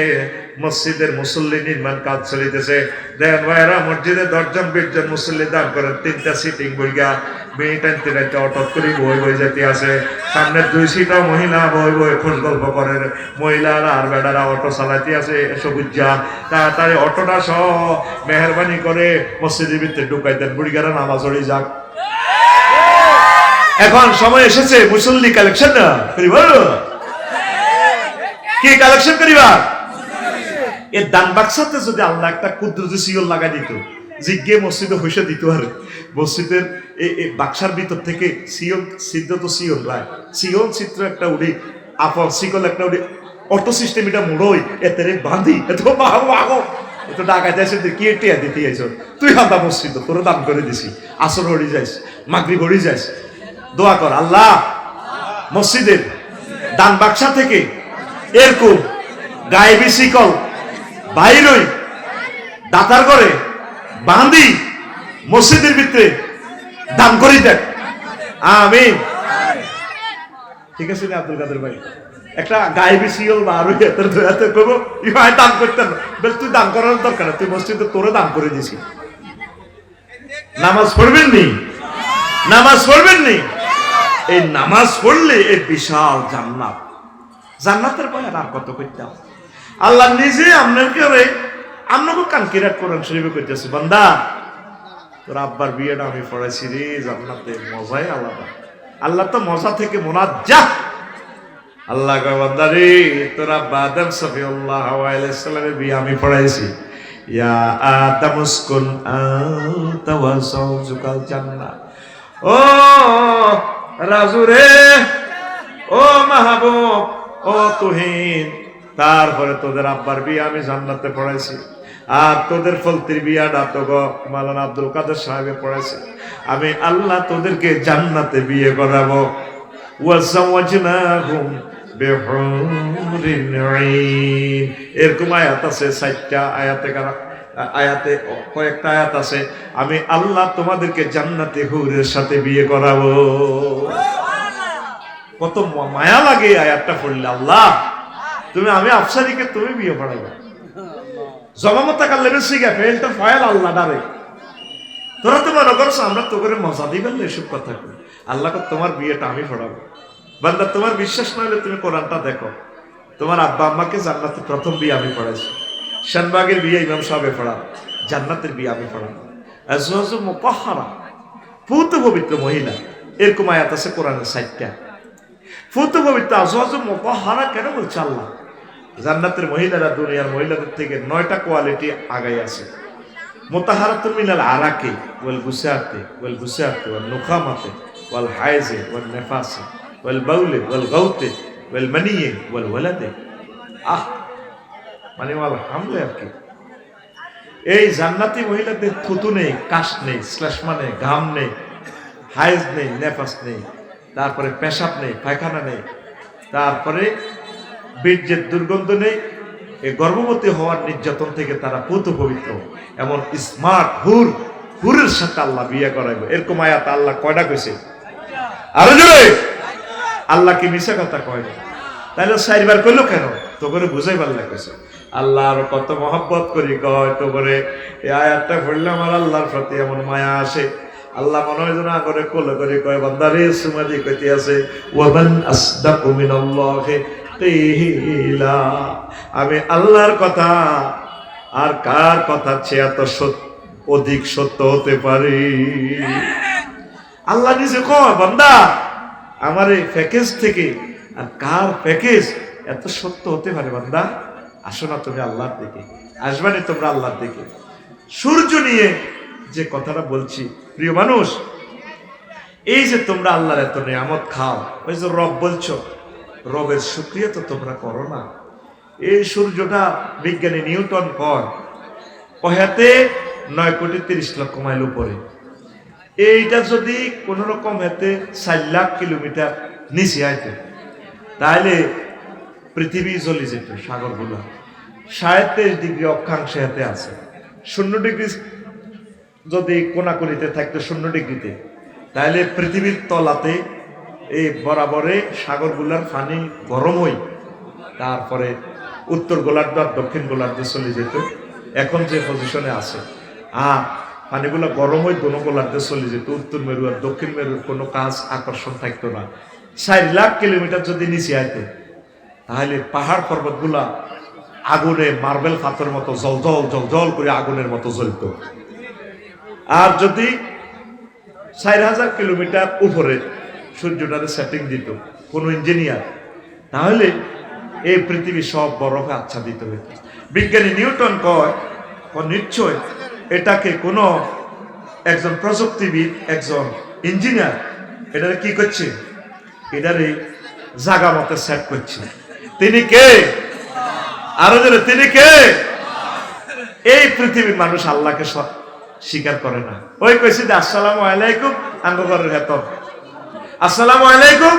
মসজিদের মুসল্লি নির্মাণ কাজ চলিতেছে দেন ভাইরা মসজিদে 10 জন 20 জন মুসল্লি দান করেন 3টা সিটিং বইগা মিনিট টানতে অটো করে বই বই যেতে আছে সামনে 2 সিটা মহিলা বই বই খোঁজ গল্প করেন মহিলারা আর বেড়ারা অটো চালাতে আছে সবুজা তাড়াতাড়ি অটোটা সহ মেহরবানি করে মসজিদের ভিতরে ঢুকাই দেন বুড়িগারা নামাজ পড়ে যাক এখন সময় এসেছে মুসল্লি কালেকশন না করিব কি কালেকশন করিবা এই দান বাক্সাতে যদি আল্লাহ একটা কুদরতি সিয়ল লাগাই দিত জিজ্ঞে মসজিদে হইসা দিত আর মসজিদের এই বাক্সার ভিতর থেকে সিয়ল সিদ্ধ তো সিয়ল রায় সিয়ল চিত্র একটা উড়ি আপন সিকল একটা উড়ি অটো সিস্টেম এটা মুড়ই এতে বাঁধি এত বাগো এত ডাকাই যাইছে কি টিয়া দিতে আইছ তুই হান্দা মসজিদ তোর দান করে দিছি আসর হরি যাইস মাগরিব হরি যাইস দোয়া কর আল্লাহ মসজিদের দান বাক্সা থেকে এরকম গায়েবী শিকল বাইরই দাতার করে বাঁধি মসজিদের ভিতরে দান করি দেখ আমিন ঠিক আছে না আব্দুল কাদের ভাই একটা গায়েবী শিকল বা আরো এত করবো ইহাই দান করতেন বেশ তুই দান করার দরকার তুই মসজিদে তোরে দান করে দিছি নামাজ পড়বেন নি নামাজ পড়বেন নি এই নামাজ পড়লে এই বিশাল জান্নাত জান্নাতের পরে আর কত করতে আল্লাহ নিজে আপনাকে আপনাকে কানকিরাট কোরআন শরীফে করতেছে বান্দা তোর আব্বার বিয়েটা আমি পড়াইছি রে জান্নাতে মজাই আলাদা আল্লাহ তো মজা থেকে মোনাজ্জাহ আল্লাহ কয় বান্দা রে তোর আব্বা আদম সাফিউল্লাহ আলাইহিস সালামের বিয়ে আমি পড়াইছি ইয়া আদম উসকুন আনতা ওয়া যাওজুকাল জান্নাহ ও রাজু রে ও মাহবুব ও তুহিন তারপরে তোদের আব্বার বিয়ে আমি জান্নাতে পড়াইছি আর তোদের ফলতির বিয়াটা তো মাওলানা আব্দুল কাদের সাহেবে পড়াইছে আমি আল্লাহ তোদেরকে জান্নাতে বিয়ে করাবো ওয়াজাওয়াজনাহুম বিহুরিন আইন এরকম আয়াত আছে 4টা আয়াতে কয়েকটা আয়াত আছে আমি আল্লাহ তোমাদেরকে জান্নাতে হুরের সাথে বিয়ে করাবো কত মায়া লাগে আয়াতটা পড়লে আল্লাহ তুমি আমি আফসারিকে তুমি বিয়ে পড়াইবা জমামত কাল্লেবে শিখা ফেলটা ফাইল আল্লাহ ডারে তোরা তো মনে করছো আমরা তো করে মজা দিবেন না এসব কথা আল্লাহ তোমার বিয়েটা আমি পড়াবো বান্দা তোমার বিশ্বাস না হলে তুমি কোরআনটা দেখো তোমার আব্বা আম্মাকে জান্নাতে প্রথম বিয়ে আমি পড়াইছি শানবাগের বিয়ে ইমাম সাহেবে পড়াবো জান্নাতের বিয়ে আমি পড়াবো আজওয়াজু মুতাহহারা পূত পবিত্র মহিলা এরকম আয়াত আছে কোরআনের 4টা পূত পবিত্র আজওয়াজু মুতাহহারা কেন বলছে আল্লাহ জান্নাতের মহিলারা দুনিয়ার মহিলাদের থেকে 9টা কোয়ালিটি আগাই আছে মুতাহহারাতুন মিনাল আরাকি ওয়াল বুসাতি ওয়াল নুখামাতি ওয়াল হাইজি ওয়াল নিফাসি ওয়াল বাউলি ওয়াল গাউতি ওয়াল মানিয়ি ওয়াল ওয়ালাদি মানে ওয়াল হামলে আর কি এই জান্নাতি মহিলাদের থুতু নেই কাশ নেই শ্লেষ্মা নেই ঘাম নেই হাইজ নেই নেফাস নেই তারপরে পেশাব নেই পায়খানা নেই তারপরে বীর্যের দুর্গন্ধ নেই এই গর্ভবতী হওয়ার নির্যাতন থেকে তারা পুত পবিত্র এমন স্মার্ট হুরের সাথে আল্লাহ বিয়ে করাইবে এরকম আয়াত আল্লাহ কয়টা কইছে আরো জোরে আল্লাহ কি মিশা কথা কয় না তাহলে 4বার কইলো কেন তো করে বুঝাই ভাল লাগছে আল্লাহর কত মহব্বত করি কয় তো করে এই আয়াতটা পড়লে আমার আল্লাহর প্রতি এমন মায়া আসে আল্লাহ মনে হয় না করে কোলে করে কয় বান্দারে সুমাদি কইতে আছে ওয়ামান আসদাকু মিনাল্লাহি কিলা আমি আল্লাহর কথা আর কার কথা চেয়ে এত অধিক সত্য হতে পারে আল্লাহ নিজে কয় বান্দা আমার এই প্যাকেজ থেকে আর কার প্যাকেজ এত সত্য হতে পারে বান্দা আসো না তুমি আল্লাহর দিকে আসবানি তোমরা আল্লাহর দিকে সূর্য নিয়ে যে কথাটা বলছি প্রিয় মানুষ এই যে তোমরা আল্লাহর এত নিয়ামত খাও ওই যে রব বলছো রবের শুকরিয়া তো তোমরা করো না এই সূর্যটা বিজ্ঞানী নিউটন কয় পহেতে 9,30,00,000 মাইল উপরে এইটা যদি কোন রকম হেতে 4 লাখ কিলোমিটার নিচে আইতো তাহলে পৃথিবী জ্বলে যেত সাগরগুলা 23.5 ডিগ্রি অক্ষাংশে হাতে আছে 0 ডিগ্রি যদি কোনাকুনিতে থাকতো 0 ডিগ্রিতে তাহলে পৃথিবীর তলাতে এই বরাবরে সাগরগুলার পানি গরম হই তারপরে উত্তর গোলার্ধ আর দক্ষিণ গোলার্ধে চলে যেত এখন যে পজিশনে আছে আর পানিগুলো গরম হয়ে দোনো গোলার্ধে চলে যেত উত্তর মেরু আর দক্ষিণ মেরুর কোনো কাজ আকর্ষণ থাকতো না 4 লাখ কিলোমিটার যদি নিচে আইতো তাহলে পাহাড় পর্বতগুলা আগুনে মার্বেল পাথরের মতো জল জল করে আগুনের মতো জ্বলত আর যদি 4,000 কিলোমিটার উপরে সূর্যটারে সেটিং দিত কোন ইঞ্জিনিয়ার তাহলে এই পৃথিবী সব বরফে আচ্ছাদিত হইত বিজ্ঞানী নিউটন কয় নিশ্চয় এটাকে কোনো একজন প্রযুক্তিবিদ একজন ইঞ্জিনিয়ার এটারে কি করছে এটারে জায়গা মতো সেট করছে তিনি কে আরো জোরে তিনি কে এই পৃথিবীর মানুষ আল্লাহকে স্বীকার করে না ওই কইছি যে আসসালামু আলাইকুম আঙ্গরের হেতর আসসালামু আলাইকুম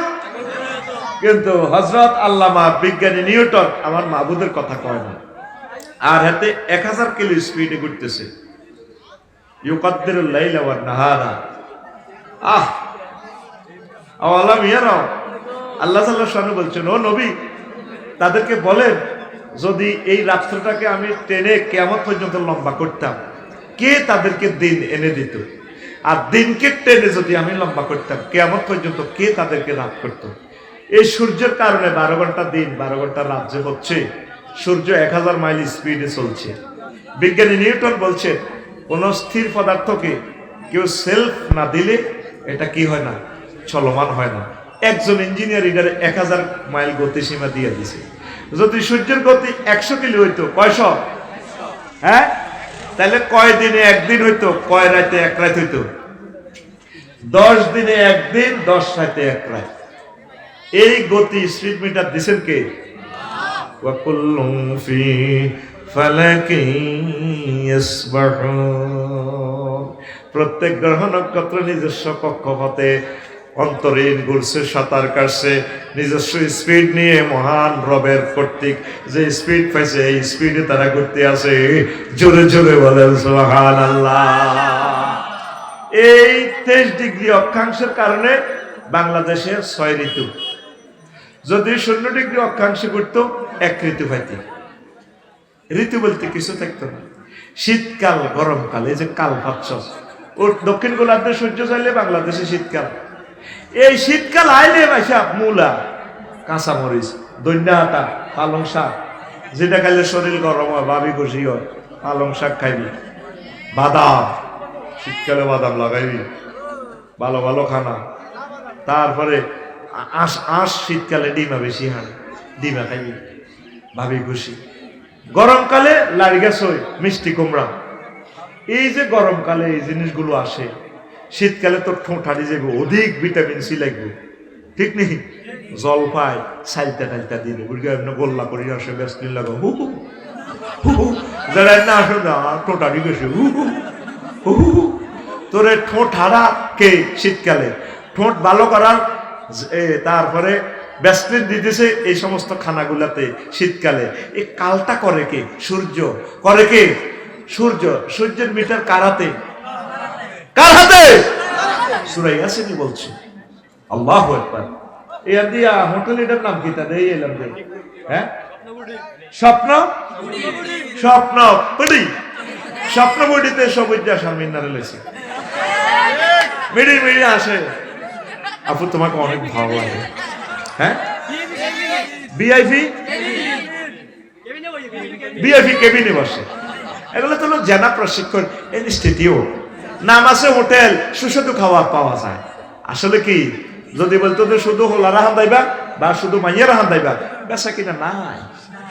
কিন্তু হযরত আল্লামা বিজ্ঞানী নিউটন আমার মাবুদের কথা কয় না আর হাতে 1000 কিলো স্পিডে ঘুরতেছে ইউকাদ্দিরুল লাইলা ওয়ান নাহারা আওয়ালাম ইয়ারাও আল্লাহ সাল্লাল্লাহু আলাইহি বলছেন ও নবী তাদেরকে বলেন যদি এই রাত্রটাকে আমি টেনে কিয়ামত পর্যন্ত লম্বা করতাম কে তাদেরকে দিন এনে দিত আর দিনকে টেনে যদি আমি লম্বা করতাম কিয়ামত পর্যন্ত কে তাদেরকে রাত করত এই সূর্যের কারণে 12 ঘন্টা দিন 12 ঘন্টা রাত যে হচ্ছে সূর্য 1000 মাইল স্পিডে চলছে বিজ্ঞানী নিউটন বলছেন কোন স্থির পদার্থকে কেউ সেলফ না দিলে এটা কি হয় না চলমান হয় না একজন ইঞ্জিনিয়ার এটারে 1000 মাইল গতিসীমা দিয়ে দিছে যদি সূর্যের গতি 100 কিলো হইতো কয়শ হ্যাঁ তাহলে কয় দিনে একদিন হইতো কয় রাতে এক রাত হইতো 10 দিনে একদিন 10 রাতে এক রাত এই গতি স্পিড মিটার দিছেন কে ওয়া কুল্লুম ফি ফালাকি ইয়াসবাহুন প্রত্যেক গ্রহ নক্ষত্র নিজস্ব কক্ষপথে অন্তরীণ ঘুরছে সাঁতার কাটছে নিজস্ব স্পিড নিয়ে মহান রবের কর্তৃক যে স্পিড পাইছে এই স্পিডে তারা ঘুরতে আসে জোরে জোরে বলেন সুবহানাল্লাহ এই 23 ডিগ্রি অক্ষাংশের কারণে বাংলাদেশে 6 ঋতু যদি 0 ডিগ্রি অক্ষাংশে ঘুরতো 1 ঋতু পাইতে ঋতু বলতে কিছু থাকতো না শীতকাল গরমকাল এই যে কাল পাচ্ছ ও দক্ষিণ গোলার্ধে সূর্য চাইলে বাংলাদেশে শীতকাল এই শীতকাল আইলে ভাইসা মূলা কাঁচামরিচ দৈন্যা আটা পালং শাক যেটা খাইলে শরীর গরম হয় ভাবি খুশি হয় পালং শাক খাইবি বাদাম শীতকালে বাদাম লাগাইবি ভালো ভালো খানা তারপরে আঁশ শীতকালে ডিমা বেশি হাঁড়ি ডিমা খাইবি ভাবি খুশি গরমকালে লাড়ি গাছ হয় মিষ্টি কুমড়া এই যে গরমকালে এই জিনিসগুলো আসে শীতকালে তো ঠোঁট হারিয়ে যাবে অধিক ভিটামিন সি লাগবে ঠিক নেই জলপাই সাইলটা টাইলটা দিয়ে দেবো এমনি গোল্লা করি আসে ব্যস্ত লাগো হু হু হু যারা না আসে না ঠোঁট হারিয়ে গেছে হু হু হু হু তোরে ঠোঁট হারা কে শীতকালে ঠোঁট ভালো করার তারপরে ব্যাসলিন দিতেছে এই সমস্ত খানাগুলাতে শীতকালে এই কালটা করে কে সূর্য করে কে সূর্য সূর্যের মিটার কার হাতে সূরা ইয়াসিন বলছে আল্লাহু আকবার এই দিয়া হোটেল এটার নাম কি তাদের এই এলাম হ্যাঁ স্বপ্ন স্বপ্ন বডি স্বপ্ন বডিতে সবুজ শারমিন নারে লেছে মিডির মিডির আসে আপু তোমাকে অনেক ভালো লাগে হ্যাঁ ভিআইপি ভিআইপি কেবিনে বসে এগুলো তো জেনা প্রশিক্ষণ ইনস্টিটিউট নাম আছে হোটেল সুস্বাদু খাওয়া পাওয়া যায় আসলে কি যদি বলতো যে শুধু হোলারা হান্দাইবা বা শুধু মাইয়ারা হান্দাইবা বেচা কিনা নাই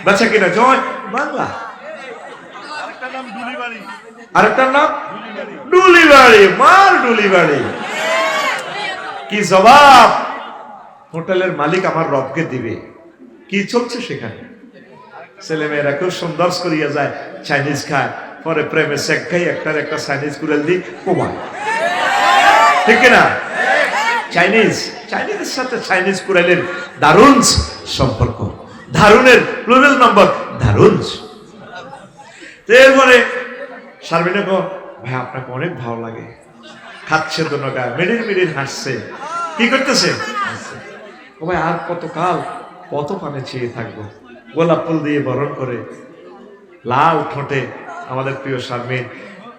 বেচা কিনা জয় বাংলা আরেকটার নাম ডুলিবাড়ি মার ডুলিবাড়ি কি জবাব হোটেলের মালিক আমার রবকে দিবে কি চলছে সেখানে ছেলেমেয়েরা খুব সুন্দর করিয়া যায় চাইনিজ খায় পরে প্রেমে শেখ খাই একটা চাইনিজ কুড়াল দি কমায় ঠিক না চাইনিজের সাথে চাইনিজ কুড়ালের দারুণ সম্পর্ক দারুণের প্লুরাল নম্বর দারুণ এরপরে শারমিনা কো ভাই আপনাকে অনেক ভালো লাগে খাচ্ছে দোনগা মিডির মিডির হাসছে কি করতেছে ও ভাই আর কতকাল কত পানে চেয়ে থাকবো গোলাপ ফুল দিয়ে বরণ করে লাল ঠোঁটে আমাদের প্রিয় শারমিন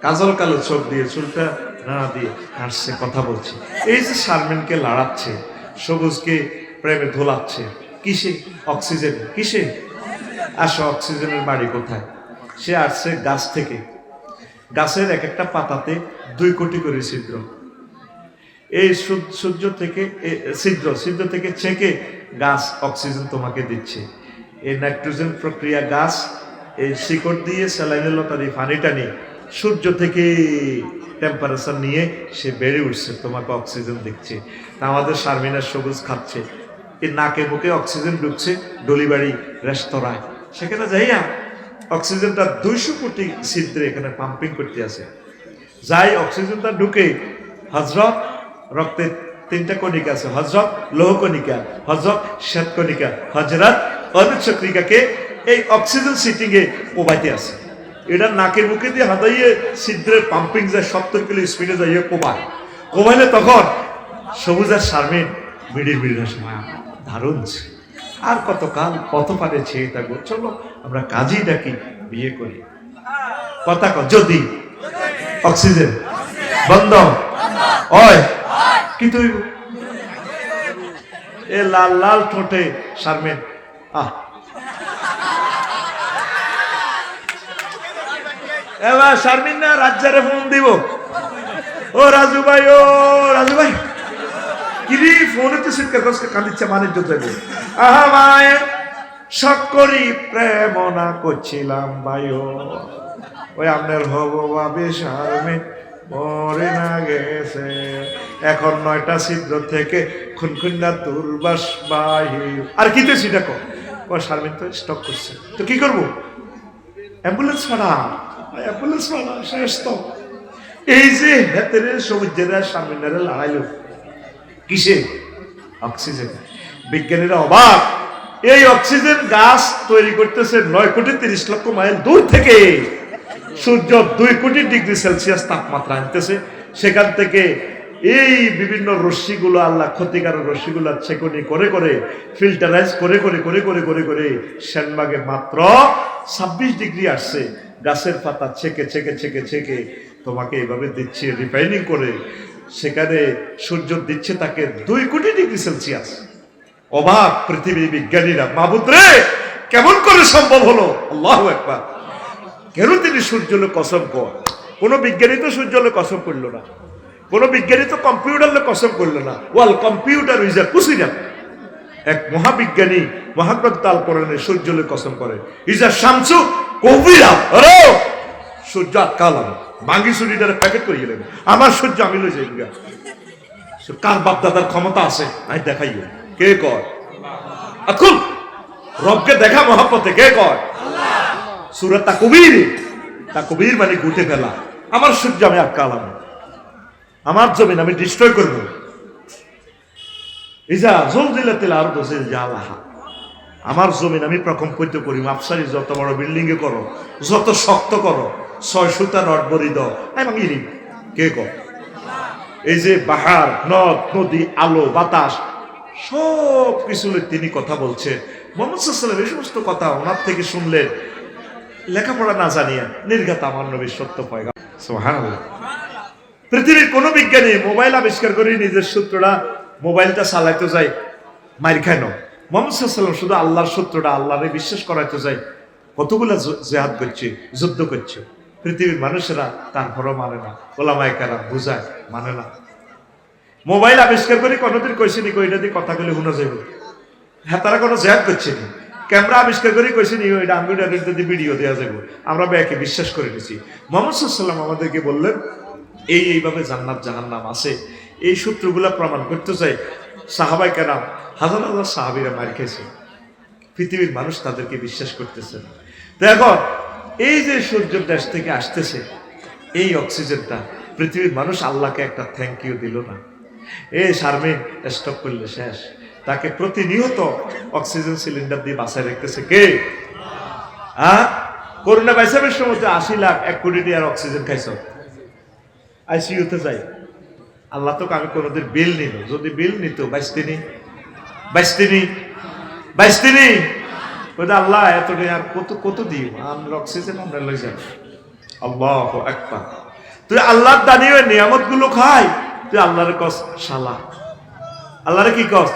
কাজল কালো চোখ দিয়ে চুলটা নাড়া দিয়ে হাসছে কথা বলছে এই যে শারমিনকে লাড়াচ্ছে সবুজকে প্রেমে ধোলাচ্ছে কিসে অক্সিজেন কিসে আসো অক্সিজেনের বাড়ি কোথায় সে আসছে গাছ থেকে গাছের এক একটা পাতাতে 2 কোটি করে ছিদ্র এই সূর্য থেকে ছিদ্র থেকে ছেঁকে গাছ অক্সিজেন তোমাকে দিচ্ছে এই নাইট্রোজেন প্রক্রিয়া গাছ এই শিকড় দিয়ে স্যালাইনের লতা দিয়ে পানিটা নিয়ে সূর্য থেকে টেম্পারেচার নিয়ে সে বেড়ে উঠছে তোমাকে অক্সিজেন দিচ্ছে তা আমাদের শারমিনা সবুজ খাচ্ছে এই নাকে মুখে অক্সিজেন ঢুকছে ডলিবাড়ি রেস্তোরাঁয় সেখানে যাইয়া অক্সিজেনটা 200 কোটি ছিদ্রে এখানে পাম্পিং করতে আছে যাই অক্সিজেনটা ঢুকে হজরত রক্তের 3টা কণিকা আছে হজরত লৌহ কণিকা হজরত শ্বেত কণিকা হজরত অনুচক্রিকাকে এই অক্সিজেন সিটিং এ কোবাইতে আছে এটা নাকের মুখে দিয়ে হাতাইয়ে ছিদ্রে পাম্পিং যায় 70 কিলো স্পিডে যাইয়ে কোবাইলে তখন সবুজ আর শারমিন মিডির সময় দারুণ আর কতকাল কত পারে ছেয়ে থাকবো চলো আমরা কাজই ডাকি বিয়ে করি কথা যদি অক্সিজেন বন্ধ হয় কিন্তু এ লাল লাল ঠোঁটে শারমিন এবার শারমিন না রাজ্জারে ফোন দিব ও রাজু ভাই কিরি ফোনে তো সিটকার কাছে কাঁদিচ্ছে মানের জন্য আহা মায়ে শখ করি প্রেম না করছিলাম ভাইও ওই আপনার হব ভাবে শারমিন মরে না গেছে এখন 9টা ছিদ্র থেকে খুনখুন্না দুর্বাস বাহির আর কি তো সেটা কো শারমিন তো স্টক করছে তো কি করবো অ্যাম্বুলেন্স ভাড়া শেষ তো এই যে হাতের সবুজেরা শারমিনারে লড়াইলো কিসে অক্সিজেন বিজ্ঞানীরা অবাক এই অক্সিজেন গাছ তৈরি করতেছে 9 কোটি 30 লক্ষ মাইল দূর থেকে সূর্য 2 কোটি ডিগ্রি সেলসিয়াস তাপমাত্রা আনতেছে সেখান থেকে এই বিভিন্ন রশ্মিগুলো আল্লাহ ক্ষতিকারক রশ্মিগুলো ছেকনি করে ফিল্টারাইজ করে সেনবাগে মাত্র 26 ডিগ্রি আসছে গাছের পাতা ছেকে তোমাকে এভাবে দিচ্ছে রিফাইনিং করে সেখানে সূর্য দিচ্ছে তাকে 2 কোটি ডিগ্রি সেলসিয়াস অবাক পৃথিবী বিজ্ঞানীরা মাবুদ রে কেমন করে সম্ভব হলো আল্লাহু আকবার কেন তিনি সূর্যলে কসম কর কোন বিজ্ঞানী তো সূর্যলে কসম করলো না কোন বিজ্ঞানী তো কম্পিউটারলে কসম করলো না ওয়াল কম্পিউটার ইজ আ কুসিরা এক মহাবিজ্ঞানী মহাগ্রন্থ আল কোরআনে সূর্যলে কসম করে ইজ আ শামসু কবিরা আরে সূর্য আটকালাম ভাঙ্গি চুরিটারে প্যাকেট করিয়ে গেলেন আমার সূর্য আমি লই যাই কার বাপ দাদার ক্ষমতা আছে আমি দেখাইও কে কয় আকুল রবকে দেখা মহব্বতে কে কয় সূরা তাকবীর মানে গুটে ফেলা আমার সূর্য আমি আটকালাম আমার জমিন আমি ডিস্ট্রয় করব ইজা জুলজিলাতিল আরদু জিলজালাহা আমার জমিন আমি প্রকম্পিত করি মাপসারি যত বড় বিল্ডিং এ করো যত শক্ত করো 6 সুতা রড বরি দাও আমি ভাঙিয়ে নিব কে কয় এই যে পাহাড় নদ নদী আলো বাতাস সব কিছু তিনি কথা বলছে মুহাম্মদ সাল্লাল্লাহু আলাইহি ওয়াসাল্লাম এই সমস্ত কথা ওনার থেকে শুনলেন, লেখাপড়া না জানিয়ে নির্ঘাত আমার নবীর সত্য পয়গাম। সুবহানাল্লাহ। পৃথিবীর কোন বিজ্ঞানী মোবাইল আবিষ্কার করে নিজের সূত্রটা মোবাইলটা চালাইতে যায় মাইর খায় না। মুহাম্মদ সাল্লাল্লাহু আলাইহি ওয়াসাল্লাম শুধু আল্লাহর সূত্রটা, আল্লাহরে বিশ্বাস করাইতে যায়, কতগুলা জিহাদ করছে, যুদ্ধ করছে, পৃথিবীর মানুষেরা তারপরও মানে না, ওলামায়ে কেরাম বুঝায় মানে না। মোবাইল আবিষ্কার করে কোনোদিন কইছেনি কই এটা দিয়ে কথাগুলি শুনা যাবে? হ্যাঁ, তারা কোনো জিহাদ করছে না। ক্যামেরা আবিষ্কার করে কইছেনি ওইটা আঙ্গুল যদি ভিডিও দেওয়া যাবে, আমরা ব্যাকে বিশ্বাস করে নিছি। মুহাম্মদ সাল্লাল্লাহু আলাইহি ওয়াসাল্লাম আমাদেরকে বললেন এইভাবে জান্নাত জাহান্নাম আছে, এই সূত্রগুলা প্রমাণ করতে চাই। সাহাবায়ে কেরাম হাজার হাজার সাহাবীরা মার খেয়েছে, পৃথিবীর মানুষ তাদেরকে বিশ্বাস করতেছে। দেখো এই যে সূর্যের দেশ থেকে আসতেছে এই অক্সিজেনটা, পৃথিবীর মানুষ আল্লাহকে একটা থ্যাংক ইউ দিল না। এই শারমিন স্টপ করলে শেষ, তাকে প্রতিনিয়ত অক্সিজেন সিলিন্ডার দিয়ে বাঁচায় রাখতেছে কে? করোনা ভাইরাসের সময় 80 লাখ 1 কোটি টাকার অক্সিজেন খাইছ, আইসিইউতে যাই। আল্লাহ তো আমি কোনোদিন বিল নিল, যদি বিল নিত বাইস্তিনি আল্লাহ এত আর কত কত দিই আমরা অক্সিজেন আমরা লই যাব। আল্লাহু আকবার। তুই আল্লাহর দানি ওই নিয়ামত গুলো খাই, তুই আল্লাহরে কস শালা, আল্লাহরে কি কস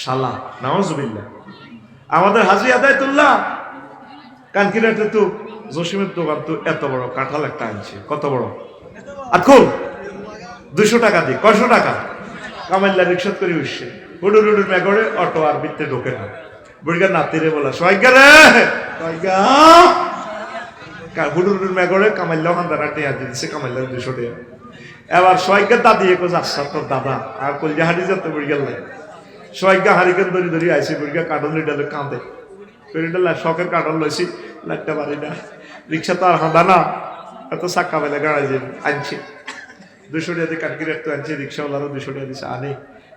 শালা। নাউজুবিল্লাহ। আমাদের হাজী আদায়তুল্লাহ কানকিরাতে তো জসিমের দোকান তো এত বড় কাঁঠাল একটা আনছে, কত বড় আকুল 200 টাকা দিয়ে, কয়শো টাকা কামাইল্লা রিক্সা করে উঠছে, হুডুর মেঘরে অটো আর বিত্তে ঢোকে না। বুড়িগার নাতিরে বলা সয়গা রে সয়গা, হুডুর মেঘরে কামাইল্লা হান্দারা টিয়া দিচ্ছে, কামাইল্লা 200 টাকা। এবার সয়গা দাদি একো আচ্ছা তোর দাদা আর কলজা হাঁড়ি যেতে বুড়িগার লাগে। সয়গা হারিকেন ধরি আইসি, বুড়িগা কাঁটল লিটালে কাঁদে, শখের কাঁটল লইছি লাগতে পারি না, রিক্সা তো আর হাঁদা না, এত চাক্কা বেলা গাড়াই যে আনছি 200 টাকা দিয়ে কানকির একটু আনছি, রিক্সাওয়ালারও 200 টাকা দিচ্ছে আনি।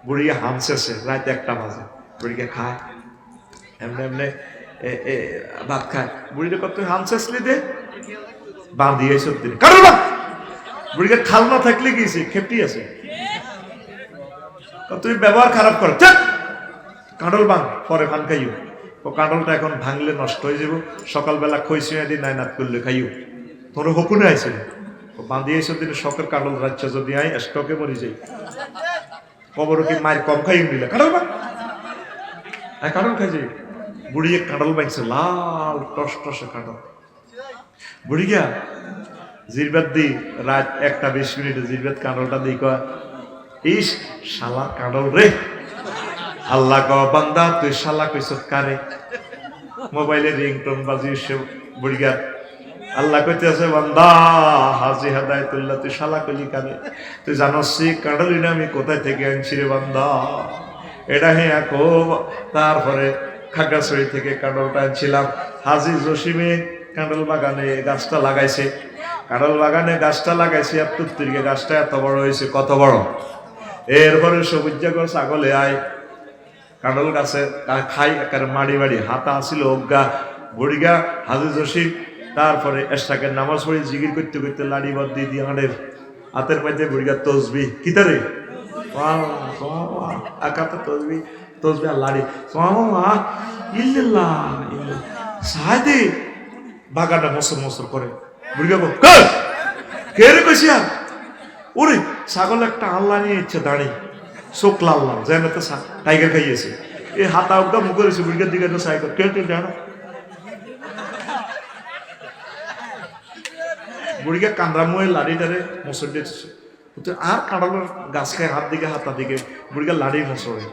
বুড়িয়া হামছেছে রাত 1টা বাজে, বুড়িকে খায় এমনি ভাত খায়। বুড়িটা কত হামছেসলি দে বাঁধিয়ে সত্যি কারণ বুড়িকে খাল না থাকলে গিয়েছে খেপটি আছে, তুমি ব্যবহার খারাপ করো, কাঁডল ভাঙ পরে ফান খাইও। ও কাঁডলটা এখন ভাঙলে নষ্ট হয়ে যাব, সকালবেলা খইসিয়া দিয়ে নাইনাত করলে খাইও। তোর হকুনে আইছিল বাঁধিয়ে দিন শখের কাঁডল রাজ্য যদি আই স্টকে মরি যাই, কবর কি মায়ের কম খাই নিলে কাঁডল ভাঙ, কাঁডল খাই যাই। বুড়িয়ে কাঁডল ভাঙছে, লাল টস টসে কাঁডল। বুড়ি গিয়া জিরবাত দি রাত 1:20 জিরবাত কাঁডলটা দিই কয় ইস শালা কাঁডল রে। আল্লাহ ক বান্দা তুই শালা কইছ কারে? মোবাইলে রিংটোন বাজিয়েছে বুড়িগার। আল্লাহ কইতে আছে বান্দা হাজী হেদায়েতুল্লাহ তুই শালা কইলি কারে? তুই জানোস কাঁডলি না আমি কোথায় থেকে আনছি রে বান্দা? এটা হ্যাঁ কো। তারপরে খাগড়াছড়ি থেকে কাঁডলটা আনছিলাম। হাজী জসিমে কাঁডল বাগানে গাছটা লাগাইছে, কাঁডল বাগানে গাছটা লাগাইছে আর তুত্তিরিকে গাছটা এত বড় হয়েছে, কত বড়। এরপরে সবুজ জাগর ছাগলে আয় কাঁডল গাছে খাই একার মাড়ি বাড়ি হাতা আসিল অজ্ঞা বুড়িগা হাজী জসিম। তারপরে এশরাকের নামাজ পড়ে জিকির করতে করতে লাড়ি বাদ দিয়ে দিয়ে হাতের মধ্যে বুড়িগা তসবি কিতারে আকাতে তসবি তসবি আর লাড়ি সাহায্যে বাগানটা মসর মসর করে। বুড়িগা বল কে রে কইছিয়া? ওরে ছাগল একটা আল্লাহ নিয়ে ইচ্ছে দাঁড়িয়ে চোখ লাল লাল যেন তো টাইগার খাইয়েছে। এই হাতা উগা মুখ করেছে বুড়িগার দিকে সাইকেল কে কে জানো। বুড়িগা কান্দ্রা মুয়ে লাড়িটারে মসর দিয়েছে আর কাঁড়ালের গাছ খায় হাত দিকে হাতা দিকে বুড়িগা লাড়ি মসরে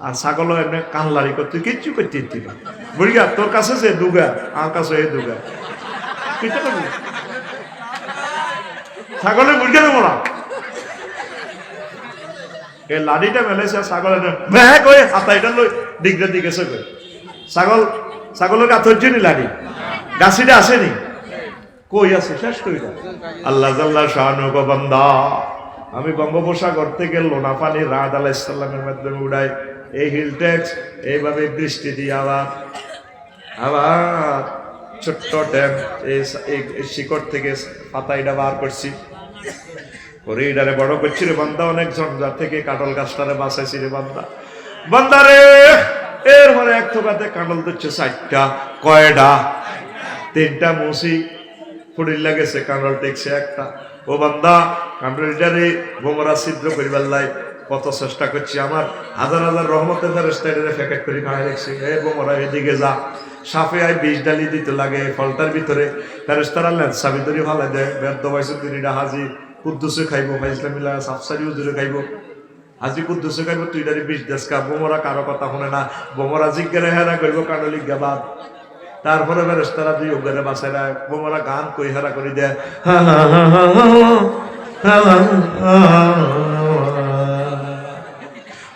আর ছাগল এমনি কান লাড়ি করতে কিচ্ছু করতে দিল। বুড়িগা তোর কাছে যে দুগা আমার কাছে এই দুগা কিটা করবি ছাগলের বুড়িগারে মোড়া এই লাড়িটা মেলেছে ছাগলের হাতা এটা লই দিকটা দিকেছে ছাগল ছাগলের গাথর জন্য লাড়ি গাছিটা আসেনি কই আছে শেষ কই না। আল্লাহ জাল্লা শানু গো বান্দা আমি বঙ্গোপসাগর থেকে লোনা পানি রাত আলাইহিস সালামের মাধ্যমে উড়াই এই হিল ট্যাক্স এইভাবে বৃষ্টি দিয়ে আবার ছোট্ট ড্যাম এই শিকড় থেকে পাতাইটা বার করছি করে এটারে বড় করছি রে বান্দা। অনেক ঝঞ্ঝার থেকে কাটল গাছটারে বাঁচাইছি রে বান্দা। বান্দা রে এরপরে এক থোকাতে কাঁঠাল দিচ্ছে 4টা, কয়টা? 3টা মুসি ফুড়িল্লা গেছে, কাঁঠাল টেকছে একটা। ও বান্দা, কাঁঠালটারে বোমরা ছিদ্র করিবার লাই কত চেষ্টা করছি, আমার হাজার হাজার রহমতের ফেরেশতা এটারে প্যাকেট করে খাওয়া রাখছি। এ বোমরা এদিকে যা, সাপে আয় 20 ডালি দিতে লাগে ফলটার ভিতরে, ফেরেশতারা লেন্সা ভিতরে ফালাই দেয়। বেদ দবাইছে তিনিটা হাজি কুদ্দুসে খাইবো, ইসলামিল্লা সাফসারি হুজুরে খাইবো, হাজি কুদ্দুসে খাইবো, তুই ডারি 20 দেশকা। বোমরা কারো কথা শুনে না, বোমরা জিজ্ঞারে হেরা করবো কাঁঠালি গেবাদ। তারপরে ফেরেশতারা দুই ওগরে বাসায় রায়, বোমরা গান কই হেরা করে দেয়,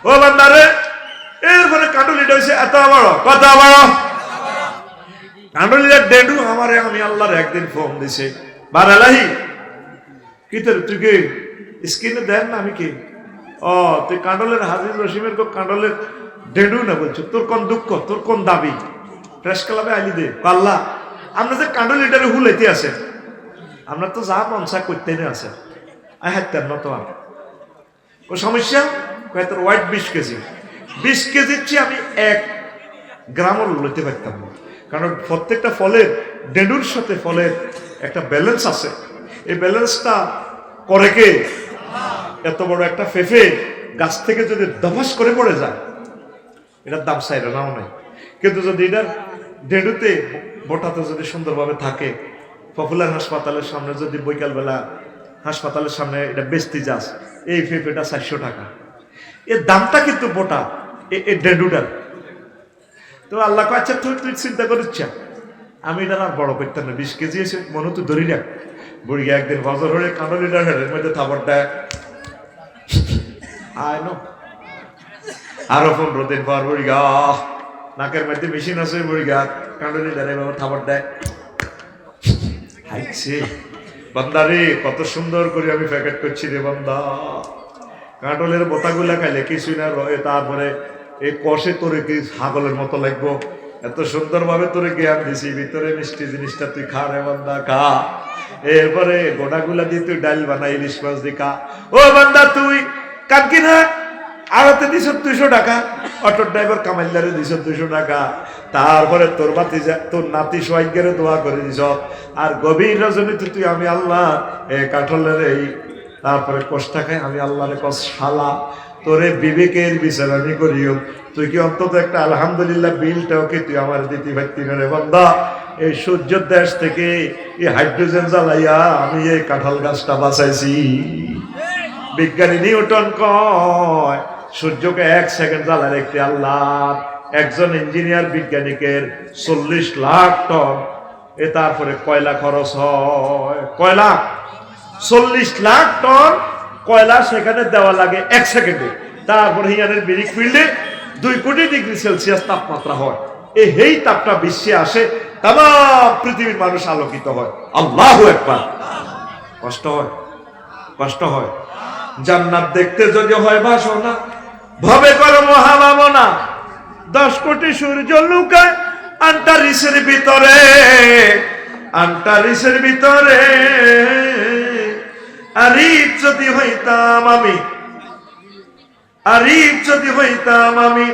ও বান্দারে। এরপরে কাঁঠালিটা হয়েছে এত বড়, কত বড় কাঁঠালিটা ডেডু। আমারে আমি আল্লাহর একদিন ফোন দিছে, বারালাহি কি তোর, তুই কি স্ক্রিনে দেন না আমি কি? ও তুই কাঁঠালের হাজির রসিমের কাঁঠালের ডেডু না বলছো, তোর কোন দুঃখ, তোর কোন দাবি? প্রেস ক্লাবে আইলি দে আল্লাহ, আমরা যে কাঁঠাল লিটারে হুলাইতে আছে, আমরা তো যা মনসা করতে না আছে, আই হাঁটতেন না তো আর ও সমস্যা। তোর ওয়াইট 20 কেজি, 20 কেজির চেয়ে আমি 1 গ্রামও লইতে পারতাম না, কারণ প্রত্যেকটা ফলের ডেডুর সাথে ফলের একটা ব্যালেন্স আছে। এই ব্যালেন্সটা করে কে? এত বড় একটা ফেফে গাছ থেকে যদি দফাস করে পড়ে যায়, এটার দাম চাইলে নাও নাই। কিন্তু যদি এটার ডেডুতে বোটাতে যদি সুন্দরভাবে থাকে, পপুলার হাসপাতালের সামনে যদি বৈকালবেলা হাসপাতালের সামনে এটা বেচতে যাস, এই ফেফেটা 400 টাকা। এর দামটা কিন্তু বোটা এই ডেডুটার। তো আল্লাহ আচ্ছা তুই চিন্তা করিস, আমি এটা আর বড় করতাম না, 20 কেজি এসে মনে তুই ধরি রাখ। বুড়ি একদিন বজর হলে কাঁঠালিটার হেডের মধ্যে থাপড় দেয়, আয় নো আরো 15 দিন পর বুড়ি গা নাকের মধ্যে মেশিন আছে, বুড়ি গা কাঁঠালিটার এভাবে থাপড় দেয়। হাইছে বান্দা রে, কত সুন্দর করে আমি প্যাকেট করছি রে বান্দা। কাঁঠালের বোতাগুলা খাইলে কিছুই না রয়ে, তারপরে এই কষে তোরে কি ছাগলের মতো লাগবো, এত সুন্দর ভাবে তোরে জ্ঞান দিছি, ভিতরে মিষ্টি জিনিসটা তুই খা রে বান্দা, খা। এরপরে গোটাগুলা দিয়ে তুই ডাল বানাই, ইলিশ মাছ দিয়ে খা। ও বান্দা তুই কাটকি না, আড়াতে দিছ 200 টাকা, অটোর ড্রাইভার কামাইলারে দিছ 200 টাকা, তারপরে তোর বাতি তোর নাতি সোয়াইগেরে দোয়া করে দিছ, আর গভীর রজনীতে তুই আমি আল্লাহ কাঠলের এই তারপরে কষ্ট খাই, আমি আল্লাহরে কস শালা তোরে বিবেকের বিচার আমি করিও, তুই কি অন্তত একটা আলহামদুলিল্লাহ বিলটাও কি তুই আমার দিতে পারতি না রে বান্দা? এই সূর্যের দেশ থেকে এই হাইড্রোজেন জ্বালাইয়া আমি এই কাঁঠাল গাছটা বাঁচাইছি। বিজ্ঞানী নিউটন কয় সূর্যকে 1 সেকেন্ড জ্বালার একটি আল্লাহ, একজন ইঞ্জিনিয়ার বিজ্ঞানিকের 40 লাখ টন এ তারপরে কয়লা খরচ হয়, কয়লা 40 লাখ টন কয়লা সেখানে দেওয়া লাগে 1 সেকেন্ডে। তারপরে হিয়ানের বিরিক ফিল্ডে 2 কোটি ডিগ্রি সেলসিয়াস তাপমাত্রা হয়, এই তাপটা বিশ্বে আসে, তাম পৃথিবীর মানুষ আলোকিত হয়। আল্লাহু আকবার। কষ্ট হয়, কষ্ট হয়। জান্নাত দেখতে যদি হয় বাসনা, ভবে কর মহাভাবনা, 10 কোটি সূর্য লুকায় আন্টারিসের ভিতরে, আন্টারিসের ভিতরে। আরিফ যদি হইতাম আমি, আরিফ যদি হইতাম আমি,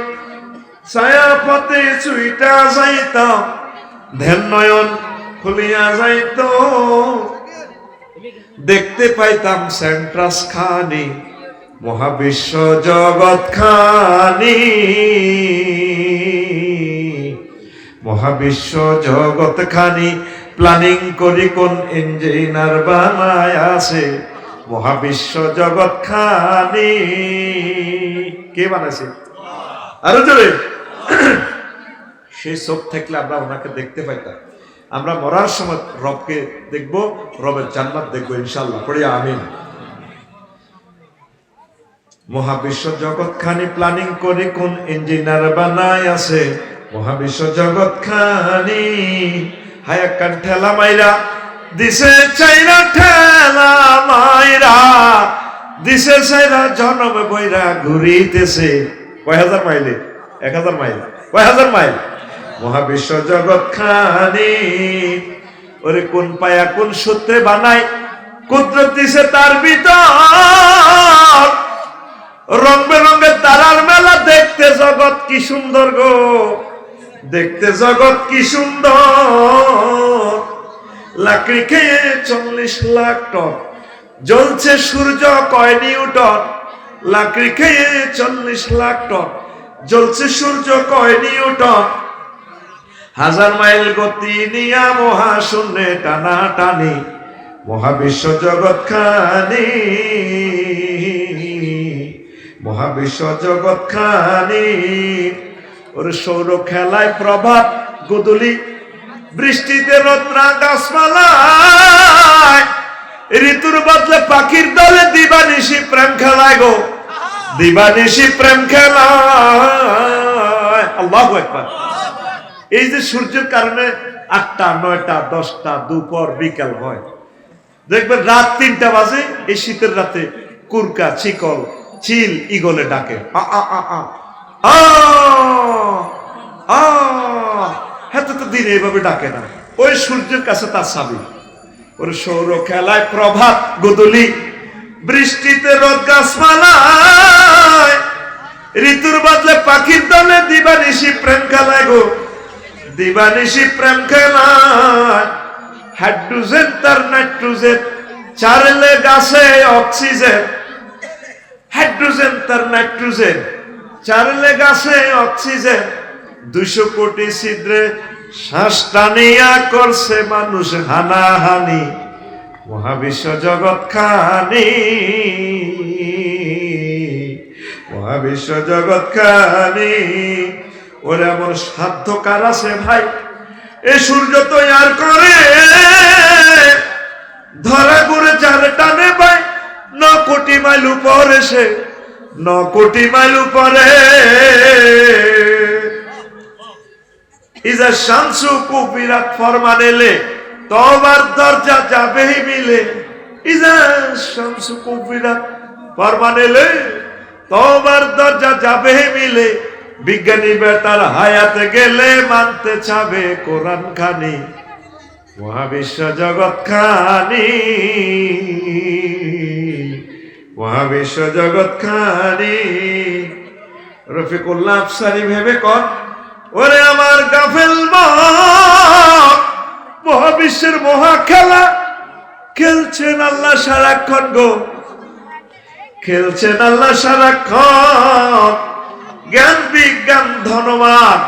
ছায়া পথে ছুইটা যাইতাম, ধ্যান নয়ন খুলিয়া যাইত, দেখতে পাইতাম সেন্ট্রাস খানি, মহাবিশ্ব জগৎ খানি, মহাবিশ্ব জগৎ খানি প্ল্যানিং করি কোন ইঞ্জিনিয়ার বানায় আছে, মহাবিশ্ব জগৎ খানি কে বানাইছে? আরো জোরে। সেই চোখ থাকলে আমরা ওনাকে দেখতে পাইতাম। আমরা মরার সময় রবকে দেখব, রবের জান্নাত দেখবো ইনশাআল্লাহ, পড়ি আমিন। মহাবিশ্ব জগৎ খানি প্ল্যানিং করি কোন ইঞ্জিনিয়ার বানায় আছে, মহাবিশ্ব জগৎ খানি। হায়া কান ঠেলা মাইরা দিছে চাইরা, ঠেলা মাইরা দিছে চাইরা, জনম বইরা ঘুরিতেছে কয় হাজার মাইলে, 1000 মাইল, কয় হাজার মাইল। মহাবিশ্ব জগৎ খানি ওরে কোন পায়া কোন সূত্রে বানায়, কুদরত দিছে তার ভিতর, রং বেরঙের তারার মেলা দেখতে জগৎ কি কি সুন্দর গো, দেখতে জগৎ কি সুন্দর। লাকড়ি খেয়ে 40 লাখ টন, জ্বলছে সূর্য কয় নিউটন। লাকড়ি খেয়ে 40 লাখ টন, জ্বলছে সূর্য কয় নিউটন। 1000 মাইল গতি নিয়া মহাশূন্যে টানা টানি, মহাবিশ্ব জগৎ খানি, মহাবিশ্ব জগৎ খানি। ওর সৌর খেলায় প্রভাত গোধূলি, বৃষ্টিতে রোদ্রা গাছপালায়, ঋতুর বদলে পাখির দলে দিবানিশি প্রেম খেলায় গো, দিবানিশি প্রেম খেলায়। আল্লাহু আকবার। এই যে সূর্যের কারণে 8টা 9টা 10টা দুপুর বিকাল হয়, দেখবেন রাত 3টা বাজে এই শীতের রাতে কুরকা চিকল চিল ইগলে ডাকে, আ আ আ আ আ। হ্যাঁ তো দিনে এইভাবে ডাকে না, ওই সূর্যের কাছে তার চাবি। ওর সৌর খেলায় প্রভাত গোধূলি, বৃষ্টিতে রোদ গাছপালায়, ঋতুর বদলে পাখির দলে দিবানিশি প্রেম খেলায় গো, দিবানিশি প্রেম খেলায়। হাইড্রোজেন তার নাইট্রোজেন, চারলে গাছে অক্সিজেন। হাইড্রোজেন তার নাইট্রোজেন, চারলে গাছে অক্সিজেন। 200 কোটি ছিদ্রে শ্বাস টানিয়া করছে মানুষ হানাহানি, মহাবিশ্ব জগৎ খানি, মহাবিশ্ব জগৎ খানি। ওরে আমার সাধ্য কার আছে ভাই, এ সূর্য তৈয়ার করে, ধরা করে যার টানে পায় 9 কোটি মাইল উপরে, সে 9 কোটি মাইল উপরে। ইজা শামসু কুবিরাত ফরমান এলে, তওবার দরজা যাবে মিলে। ইজা শামসু কুবিরাত ফরমান এলে, তওবার দরজা যাবে মিলে। বিজ্ঞানী বেটার হায়াতে গেলে মানতে চাবে কোরআন খানি, মহাবিশ্ব জগৎ খানি, মহাবিশ্ব জগৎ খানি। রফিকুল্লাহ আফসারি ভেবে কর, ওরে আমার গাফেল মন, মহাবিশ্বের মহা খেলা খেলছেন আল্লাহ সারাক্ষণ গো, খেলছেন আল্লাহ সারাক্ষণ। জ্ঞান বিজ্ঞান ধনবান,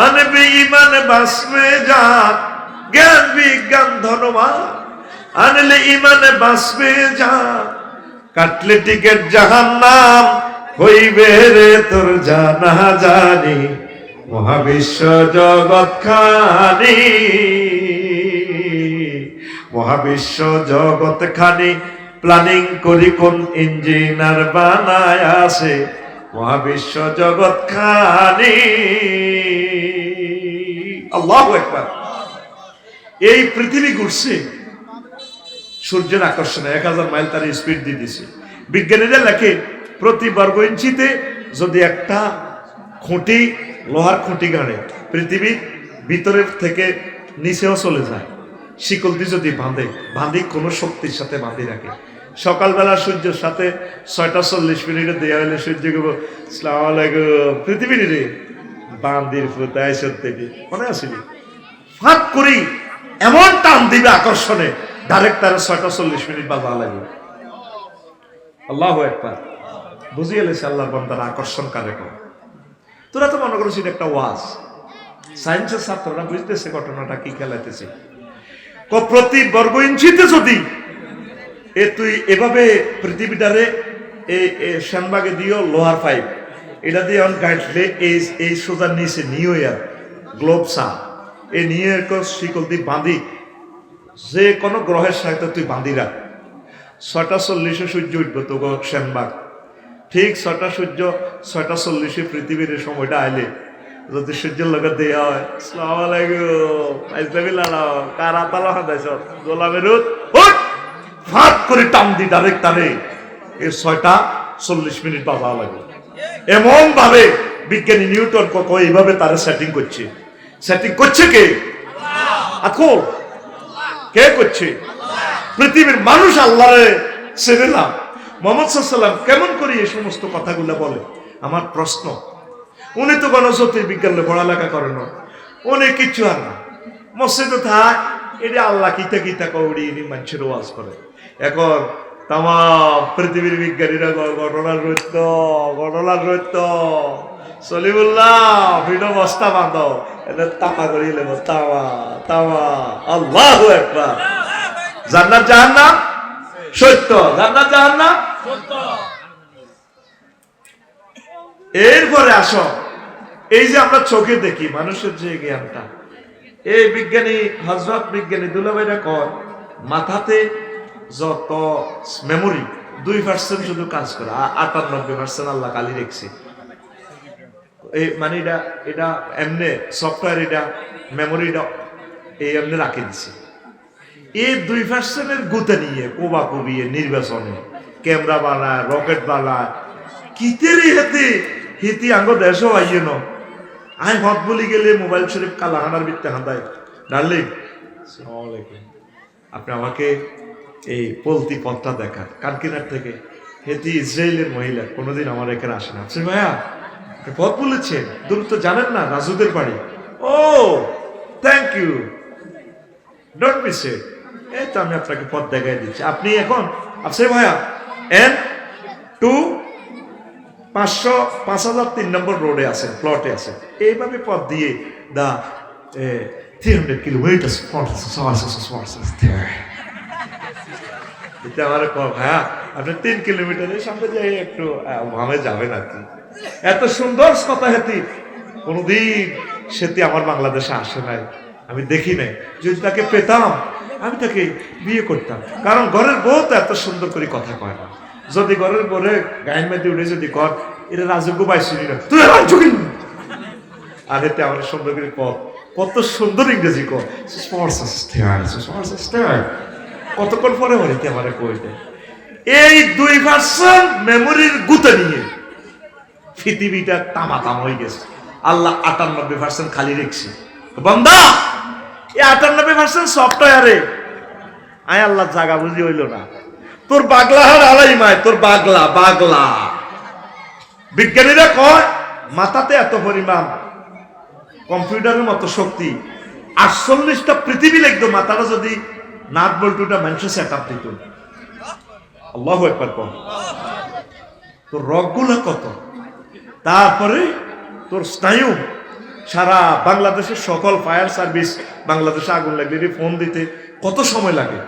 আনবে ইমান বাঁচবে যান। জ্ঞান বিজ্ঞান ধনবান, আনলে ইমানে বাঁচবে যান। কাটলে টিকেট জাহান্নাম, হইবে রে তোর জানা জানি, মহাবিশ্ব জগৎ খানি, মহাবিশ্ব জগৎ খানি। প্ল্যানিং করি কোন ইঞ্জিনিয়ার বানায় আছে, মহাবিশ্ব জগৎ খানি। আল্লাহু আকবার। এই পৃথিবী ঘুরছে সূর্যের আকর্ষণে, 1000 মাইল তার স্পিড দিয়ে দিছে। বিজ্ঞানীরা লেখে প্রতি বর্গ ইঞ্চিতে যদি একটা খুঁটি, লোহার খুঁটি গাড়ে, পৃথিবীর ভিতরের থেকে নিচেও চলে যায়। শিকল দিয়ে যদি বাঁধে কোনো শক্তির সাথে বাঁধি রাখে। সকালবেলা সূর্যের সাথে 6টা 40 মিনিটে দেওয়া হলে সূর্য গো আসসালামু আলাইকুম, পৃথিবীর রে বান্দির ফুতায় সত্যি মনে আসেনি, ফাঁক করি এমন টান দিবে আকর্ষণে, ডাইরেক্ট তার 6টা 40 মিনিট বাজা লাগবে। আল্লাহু আকবার। বুঝিয়ে গেছে আল্লাহর বান্দার আকর্ষণ কারে করে। তোরা তো মনে করছিস একটা ওয়াজ, সায়েন্সের ছাত্ররা বুঝতেছে ঘটনাটা কি খেলাইতেছে। প্রতি বর্গ ইঞ্চিতে যদি তুই এভাবে পৃথিবীটারে শ্যানবাগে দিও লোহার পাইপ, এটা দিয়ে গাঁটলে এই সোজার নিচে নিউ ইয়ার গ্লোবসা এই নিউ ইয়ার শিকল দিয়ে বাঁধি, যে কোনো গ্রহের সাথে তুই বাঁধি রাখ। 6টা 40 সূর্য উঠবো তো শ্যানবাগ, ঠিক 6টা সূর্য 6টা 40 পৃথিবীর সময়টা আইলে যদি সূর্যের লগে দেয়া হয় আসসালামু আলাইকুম কারা তালা হাদাইছ গোলামেরুদ ফাঁক করে টান দি ডাইরেক্ট টানে এই 6টা 40 মিনিট বাজা লাগে। এমন ভাবে বিজ্ঞানী নিউটন এইভাবে তারা সেটিং করছে কে? এখন কে করছে? পৃথিবীর মানুষ আল্লাহরে ছেড়ে না। মুহাম্মদ সাল্লাল্লাহু আলাইহি ওয়াসাল্লাম কেমন করে এই সমস্ত কথাগুলো বলে? আমার প্রশ্ন, উনি তো কোনো জ্যোতির্বিজ্ঞান পড়ালেখা করেন না, উনি কিচ্ছু আর না, মসজিদে থাক, এটা আল্লাহ কিতা কিতা কৌড়ি ইনি মানুষের ওয়াজ করে। এখন তাম পৃথিবীর বিজ্ঞানীরা ঘটনার রইত সলিমুল্লাহ ভিডিও বস্তা বাঁধ, এটা তামা করিলে তামা তামা। আল্লাহু আকবার। জান্নাত জাহান্নাম সত্য, জান্নাত জাহান্নাম সত্য। এরপরে আসো, এই যে আমরা চোখে দেখি মানুষের যে জ্ঞানটা, এই বিজ্ঞানী হযরত বিজ্ঞানী দুলাভাইরা কয় মাথাতে যত মেমোরি 2% শুধু কাজ করে, 98% আল্লাহ খালি রেখেছে। এই মানে এটা এমনি সফটওয়্যার, এটা মেমোরিটা এই এমনি রাখে দিছে। এই 2% গুতে নিয়ে কোবা কবিয়ে নির্বাচনে ক্যামেরা বানায়, রকেট বানায়, কিতেরি হেতে হিতি আঙ্গ দেশও আইয়ে ন আই হত বলি গেলে মোবাইল শরীফ কালাহানার বিত্তে হাঁদায়। ডার্লিং আসসালামু আলাইকুম, আপনি আমাকে এই পলতি পথটা দেখান কানকিনার থেকে। হেতি ইসরায়েলের মহিলা, কোনোদিন আমার এখানে আসে না। আচ্ছা ভাইয়া পথ বলেছেন, দূর তো জানেন না, রাজুদের বাড়ি। ও thank you, don't miss it. এই তো আমি আপনাকে পথ দেখাই দিচ্ছি, আপনি এখন আচ্ছা ভাইয়া N2 5003 নম্বর রোডে আছেন, প্লটে আছেন, এইভাবে পথ দিয়ে দা 300 কিলোমিটার আমার ভাইয়া আপনি 3 কিলোমিটারের সামনে যাই একটু ভাবে যাবেন আর কি। এত সুন্দর কথা হেতি, কোনোদিন সেটি আমার বাংলাদেশে আসে নাই, আমি দেখি নাই। যদি তাকে পেতাম আমি তাকে বিয়ে করতাম, কারণ ঘরের বউ তো এত সুন্দর করে কথা কয় না। যদি ঘরের বউরে গায়ের মধ্যে উঠে যদি কর এটা রাজযোগ্য পাইছিলি না তুই রাজযোগ্য, আর এতে আমার সুন্দর করে কর, কত সুন্দর ইংরেজি কর, কতক্ষণ পরে বাড়িতে আমার কই দেয়। এই 2% মেমোরির গুতে নিয়ে পৃথিবীটা তামা তাম হয়ে গেছে। আল্লাহ 98% খালি রেখেছে। বান্দা এই 98% সফটওয়্যারে আয় আল্লাহ জায়গা বুঝি হইল না। তোর বাগলা হার আলাই মায়, তোর বাগলা বাগলা। বিজ্ঞানীরা কয় মাথাতে এত পরিমাণ কম্পিউটারের মতো শক্তি, 48টা পৃথিবী লিখতো মাথাটা যদি নাট বল্টুটা মানুষের সেট আপ দিত। আল্লাহু আকবার কর। তোর রগগুলা কত, তারপরে তোর স্নায়ু, সারা বাংলাদেশের সকল ফায়ার সার্ভিস বাংলাদেশে আগুন লাগলে ফোন দিতে কত সময় লাগে,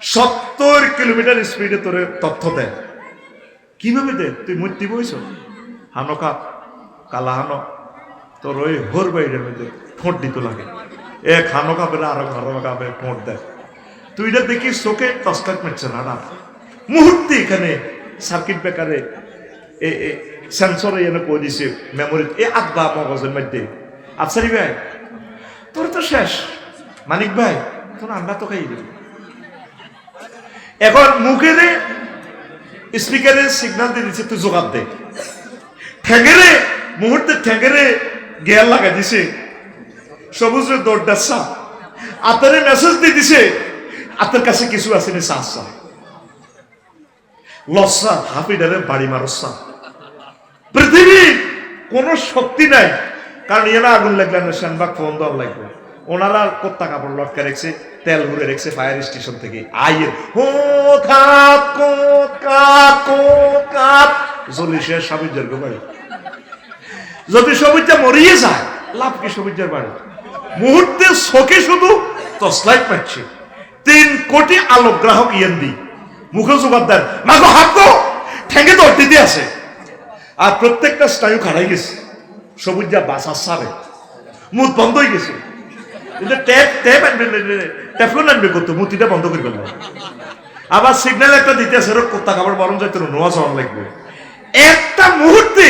70 কিলোমিটার স্পিডে তোর তথ্য দেয়। কিভাবে দেয়? তুই মূর্তি বইছ হানো কাপ কালা হানো, তোর ওই হোর বাইরের মধ্যে ঠোঁট দিতে লাগে, এক হানো কাপের আরো হানো কাপে ঠোঁট দেয়। তুই এটা দেখি চোখে তসকাট মারছে না না, মুহূর্তে এখানে সার্কিট ব্রেকারে সেন্সর এনে কই দিছে মেমোরি এ আব্বা মগজের মধ্যে। আফসারি ভাই তোর তো শেষ, মানিক ভাই তোর আমরা তো খাই দেব। এখন মুখে রে স্পিকারে সিগন্যাল দিয়ে দিচ্ছে তুই জবাব দে, ঠ্যাঙ্গেরে মুহূর্তে ঠ্যাঙ্গেরে গিয়ার লাগা দিছে, সবুজের দৌড় দাসা আতারে মেসেজ দিয়ে দিছে আতের কাছে কিছু আছে নি সাহসা লসা হাফিডারে বাড়ি মারসা। পৃথিবী কোন শক্তি নাই, কারণ এরা আগুন লাগলে না সেনবাগ ফোন দেওয়ার লাগবে, ওনারা কোত্তা কাপড় লটকা রেখেছে, তেল ঘুরে রেখেছে ফায়ার স্টেশন থেকে আইয়ের হো খাত কোত কাত কোত কাত জলিশের সবুজের বাড়ি। যদি সবুজটা মরিয়ে যায় লাভ কি সবুজের বাড়ি? মুহূর্তে শোকে শুধু টর্চলাইট পাচ্ছে, 3 কোটি আলোক গ্রাহক ইয়েন্দি মুখে জোগাড় দেন মাগো হাত গো ঠেঙ্গে দৌড় দিতে আছে, আর প্রত্যেকটা স্নায়ু খাড়াই গেছে, সবুজ যা বাসার সারে মুখ বন্ধ হয়ে গেছে। টেফলন আনবে করতো মুতিটা বন্ধ করে ফেলবে, আবার সিগন্যাল একটা দিতে আছে কোত্তা খাবার বরং যাইতে নোয়া চড়ান লাগবে। একটা মুহূর্তে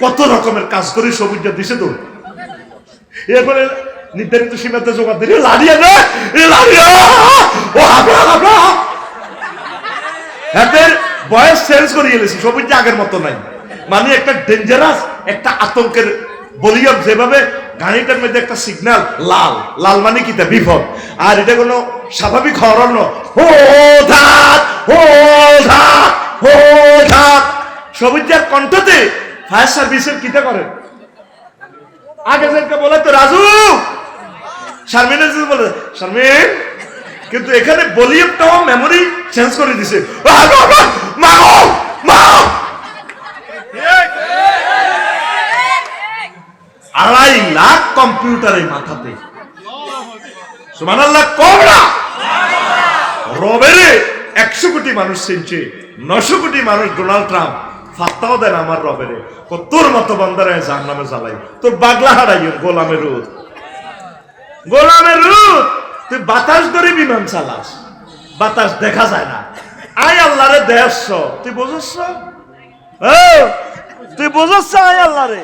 কত রকমের কাজ করে সবুজটা দিছে তো। এরপরে নির্ধারিত সীমাতে জোগাড় দিলে লাড়িয়া না লাড়িয়া ও হাবড়া হাবড়া হাতের বয়স চেঞ্জ করে গেলেছে, সবুজ আগের মতো নাই, মানে একটা ডেঞ্জারাস একটা আতঙ্কের বলিয়াম। যেভাবে গাড়িটার মধ্যে একটা সিগন্যাল লাল, লাল মানে কি তা বিপদ, আর এটা কোনো স্বাভাবিক হরণ ন, হো ধাত হো ধাত হো ধাত। সবুজের কণ্ঠতে ফায়ার সার্ভিসের কিটা করে আগে যেটা বলে তো রাজু, শারমিনের বলে শারমিন, কিন্তু এখানে ভলিউমটাও মেমোরি চেঞ্জ করে দিছে। আড়াই লাখ কম্পিউটারের মাথাতে, সুবহানাল্লাহ কম না? রবের 100 কোটি মানুষ চিনছে, 900 কোটি মানুষ ডোনাল্ড ট্রাম্প ফাত্তাও দেন আমার রবের। তোর মতো বান্দারে জাহান্নামে জ্বালাই, তোর বাগলা হারাই গোলামের রুদ, গোলামের রুদ। তুই বাতাস ধরে বিমান চালাস, বাতাস দেখা যায় না। আয় আল্লাহরে দেখছ, তুই বুঝছ? তুই বুঝছ আয় আল্লাহরে?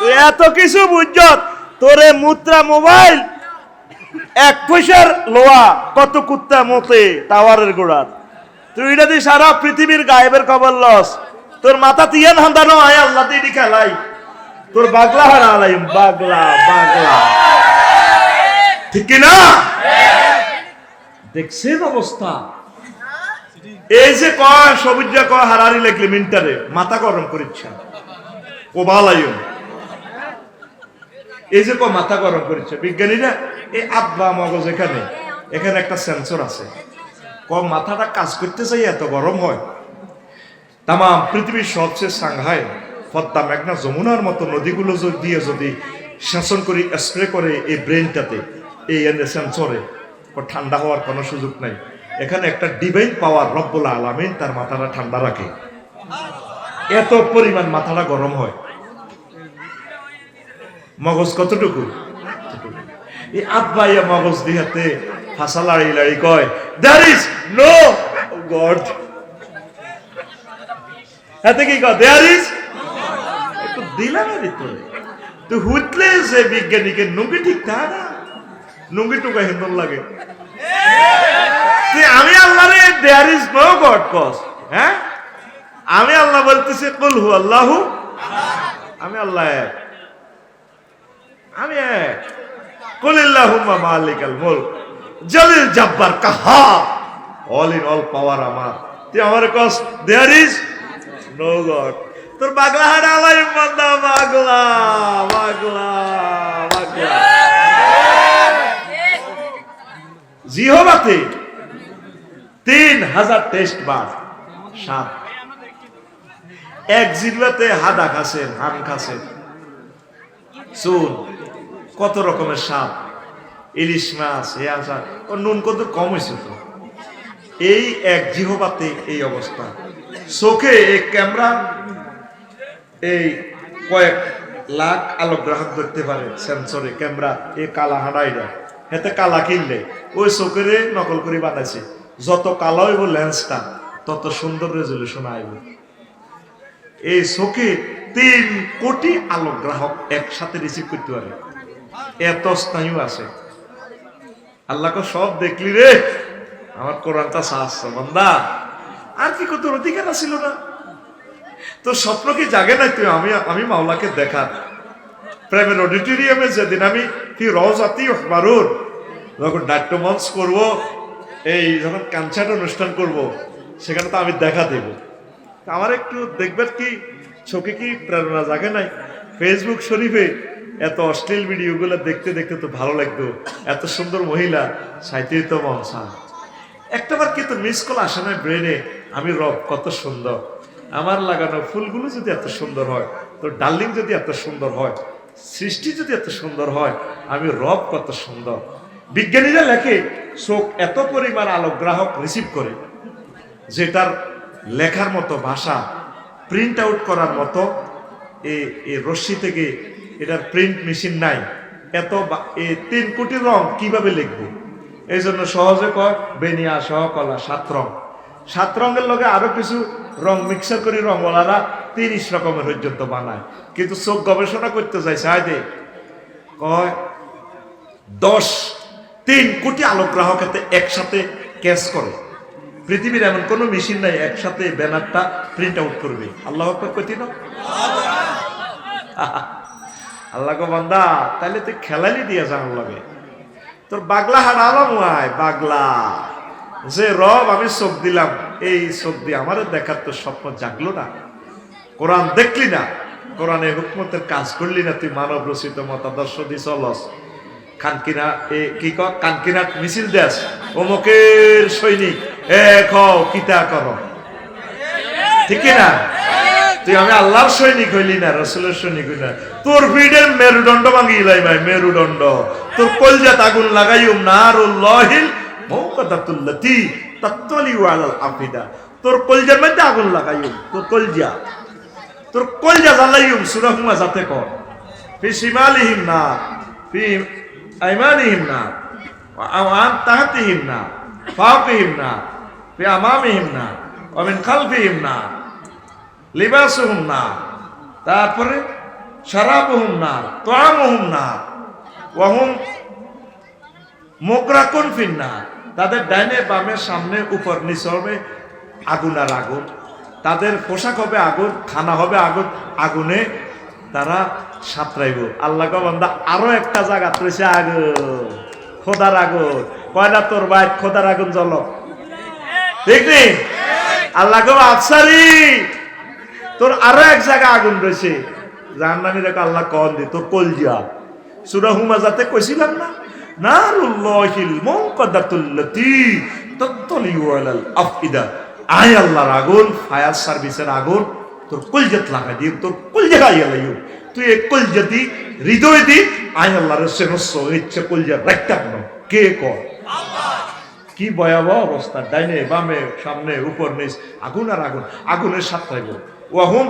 তুই এত কিছু বুঝছ, তোরে মুদ্রা মোবাইল 1 পয়সার লোয়া কত কুত্তা মতে টাওয়ারের গোড়ার। তুই এটা দিয়ে সারা পৃথিবীর গায়েবের খবর লস। তোর মাথা তিয়ান হান্দানো আয় আল্লাহ দিয়ে খেলাই, তোর বাগলা হারা আলাই, বাগলা বাগলা, ঠিক না? দেখছেন অবস্থা? এই যে কয় সবুজ কয় হারারি লেখলে মিন্টারে মাথা গরম করিচ্ছা ও ভালাইম, এই যে কয় মাথা গরম করিচ্ছে বিজ্ঞানীরা। এই আব্বা মগজ এখানে এখানে একটা সেন্সর আছে, মাথাটা কাজ করতে চাই এত গরম হয়। তাম পৃথিবীর সবচেয়ে সাংহাই পদ্মা, মেঘনা, যমুনার মতো নদীগুলো দিয়ে যদি শাসন করি, স্প্রে করে এই ব্রেনটাতে, এই সেন্সরে, ঠান্ডা হওয়ার কোনো সুযোগ নাই। এখানে একটা ডিভাইন পাওয়ার রব্বুল আলামিন তার মাথাটা ঠান্ডা রাখে, এত পরিমাণ মাথাটা গরম হয়। মগজ কতটুকু? এই আব্বা ইয়া মগজ দিহাতে ফাঁসা লাড়ি লাড়ি কয় দ্যার ইজ নো গড। হাতে কি কয় দেয়ার ইজ, একটু দিলাম ভিতরে। তুই হুতলে যে বিজ্ঞানীকে নুঙ্গি ঠিক তা না, নুঙ্গি টুকা হিন্দন লাগে। আমি আল্লাহ রে দেয়ার ইজ নো গড কস, হ্যাঁ? আমি আল্লাহ বলতেছি কুল হু আল্লাহু, আমি আল্লাহ এক, আমি এক। কুলিল্লাহুম্মা মালিকাল মুলক জালিল জাব্বার কাহ্হার, অল ইন অল পাওয়ার আমার। তুই আমার কস দেয়ার ইজ নো গড। তোর বাগলা হাড় আলাই বান্দা, বাগলা বাগলা বাগলা। জিহবাতে 3000 টেস্ট বার, 7 এক জিহ্বাতে হাদা খাসেন, হান খাসেন, চুন, কত রকমের সাপ, ইলিশ মাছ, ও নুন কত কম হয়েছে তো। এই এক জিহবাতে এই অবস্থা। চোখে এই ক্যামেরা এই কয়েক লাখ আলোক গ্রাহক ধরতে পারে, সেন্সরে ক্যামেরা, এই কালা হাঁড়াইরা হেতে কালা কিনলে ওই চোখের নকল করে বানাইছে। যত কালো হইব লেন্সটা তত সুন্দর রেজলিউশন আইব। এই চোখে 3 কোটি আলোক গ্রাহক একসাথে রিসিভ করতে পারে, এত স্নায়ু আছে। আল্লাহকে সব দেখলি রে, আমার কোরআনটা সাহায্য বান্দা, আর কি কত অধিকার ছিল না? তোর স্বপ্ন কি জাগে নাই তুই আমি মাওলাকে দেখার? প্রেমের অডিটোরিয়ামে যেদিন আমি কি রওজাতি মারুর যখন নাট্যমঞ্চ করব, এই যখন কনসার্ট অনুষ্ঠান করব, সেখানে তো আমি দেখা দেব। আমার একটু দেখবেন কি চোখে কি প্রেরণা জাগে নাই? ফেসবুক শরীফে এত অশ্লীল ভিডিওগুলো দেখতে দেখতে তো ভালো লাগতো। এত সুন্দর মহিলা সাইতেই তো মন চায়। একটাবার কি তোর মিস কল আসে না ব্রেনে? আমি রব কত সুন্দর, আমার লাগানো ফুলগুলো যদি এত সুন্দর হয়, তোর ডার্লিং যদি এত সুন্দর হয়, সৃষ্টি যদি এত সুন্দর হয়, আমি রব কত সুন্দর। বিজ্ঞানীরা লেখে চোখ এত পরিমাণ আলোক গ্রাহক রিসিভ করে, যেটার লেখার মতো ভাষা, প্রিন্ট আউট করার মতো এই রশ্মি থেকে এটার প্রিন্ট মেশিন নাই। এত 3 কোটি রং কিভাবে লিখবো? এই জন্য সহজে কয় বেনিয়া সহ কলা 7 রং। 7 রঙের লগে আরো কিছু রং মিক্সার করে রঙওয়ালারা 30 রকমের পর্যন্ত বানায়। কিন্তু চোখ গবেষণা করতে যায় সাইদে কয় 3 কোটি আলোক গ্রাহক একসাথে ক্যাচ করে। পৃথিবীর এমন কোন মেশিন নাই একসাথে ব্যানারটা প্রিন্ট আউট করবে। আল্লাহ আকবার কইতি না? আল্লাহ গো বান্দা, তাইলে তুই খেলালি দিয়া জানার লাগে তোর বাগলা হারালাম আয় বাগলা, যে রব আমি চোখ দিলাম, এই চোখ দিয়ে আমার দেখার তোর স্বপ্ন জাগলো না? কোরআন দেখলি না, কোরআনের হুকমতের কাজ করলি না, তুই মানব রচিত মতাদর্শ দি চলস, খানকিনা কি কানকিনা মিছিল দেশ অমুকের সৈনিক কিতা কর, ঠিক না? তুই আমি আল্লাহর সৈনিক হইলি না, রসুলের সৈনিক হইলি না, তোর ভিড়ের মেরুদণ্ড ভাঙি লাই ভাই, মেরুদণ্ড তোর কলজাত আগুন লাগাইম নারুল্লাহিল মৌকাদাতুল্লাতি তাত্তালিউ আলাল আফিদা, তোর কলজার মধ্যে আগুন লাগাইম, তোর কলজা জ্বালাইম। সূরা হুমাযাতে কর ফি শিমালিহিম নার ফি আইমানিহিম নার ওয়া আন তাহতিহিম নার ফাওকিহিম নার ফি আমামিহিম নার ওয়া মিন খালফিহিম নার লিবাসুহুম নার, তারপরে শারাবুহুম নার তুআমুহুম নার ওয়া হুম মুকরাকুন ফিন নার, তাদের ডাইনে বামে সামনে উপর নিচে হবে আগুন আর আগুন, তাদের পোশাক হবে আগুন, খানা হবে আগুন, আগুনে তারা সাঁতরাইব। আল্লাহ গো বান্দা আরো একটা জায়গা রয়েছে আগুন, খোদার আগুন, কয়না তোর ভাই খোদার আগুন জ্বল, ঠিক নেই? আল্লাহ গো আফসারি তোর আরো এক জায়গা আগুন রয়েছে, জাহান্নামী রেখে আল্লাহ কন দি তোর কলজিয়া। সূরা হুমাযাতে কইছিলাম না, নারুল্লাহিল মুকাদ্দাতুল্লাতি তাত্তালিউ আলাল আফইদা, আয় আল্লাহর আগুন, ফায়ার সার্ভিসের আগুন তোর কলজাত লাগা দিয়ে তোর কলজা গাইয়া লাইও, তুই এক কলজাতি হৃদয় দি আয় আল্লাহর সেনস ইচ্ছে কলজা রাখতাম না, কে কর? আল্লাহ। কি ভয়াবহ অবস্থা, ডাইনে বামে সামনে উপর নিচ আগুন আর আগুন, আগুনের সাথে ওয়াহুম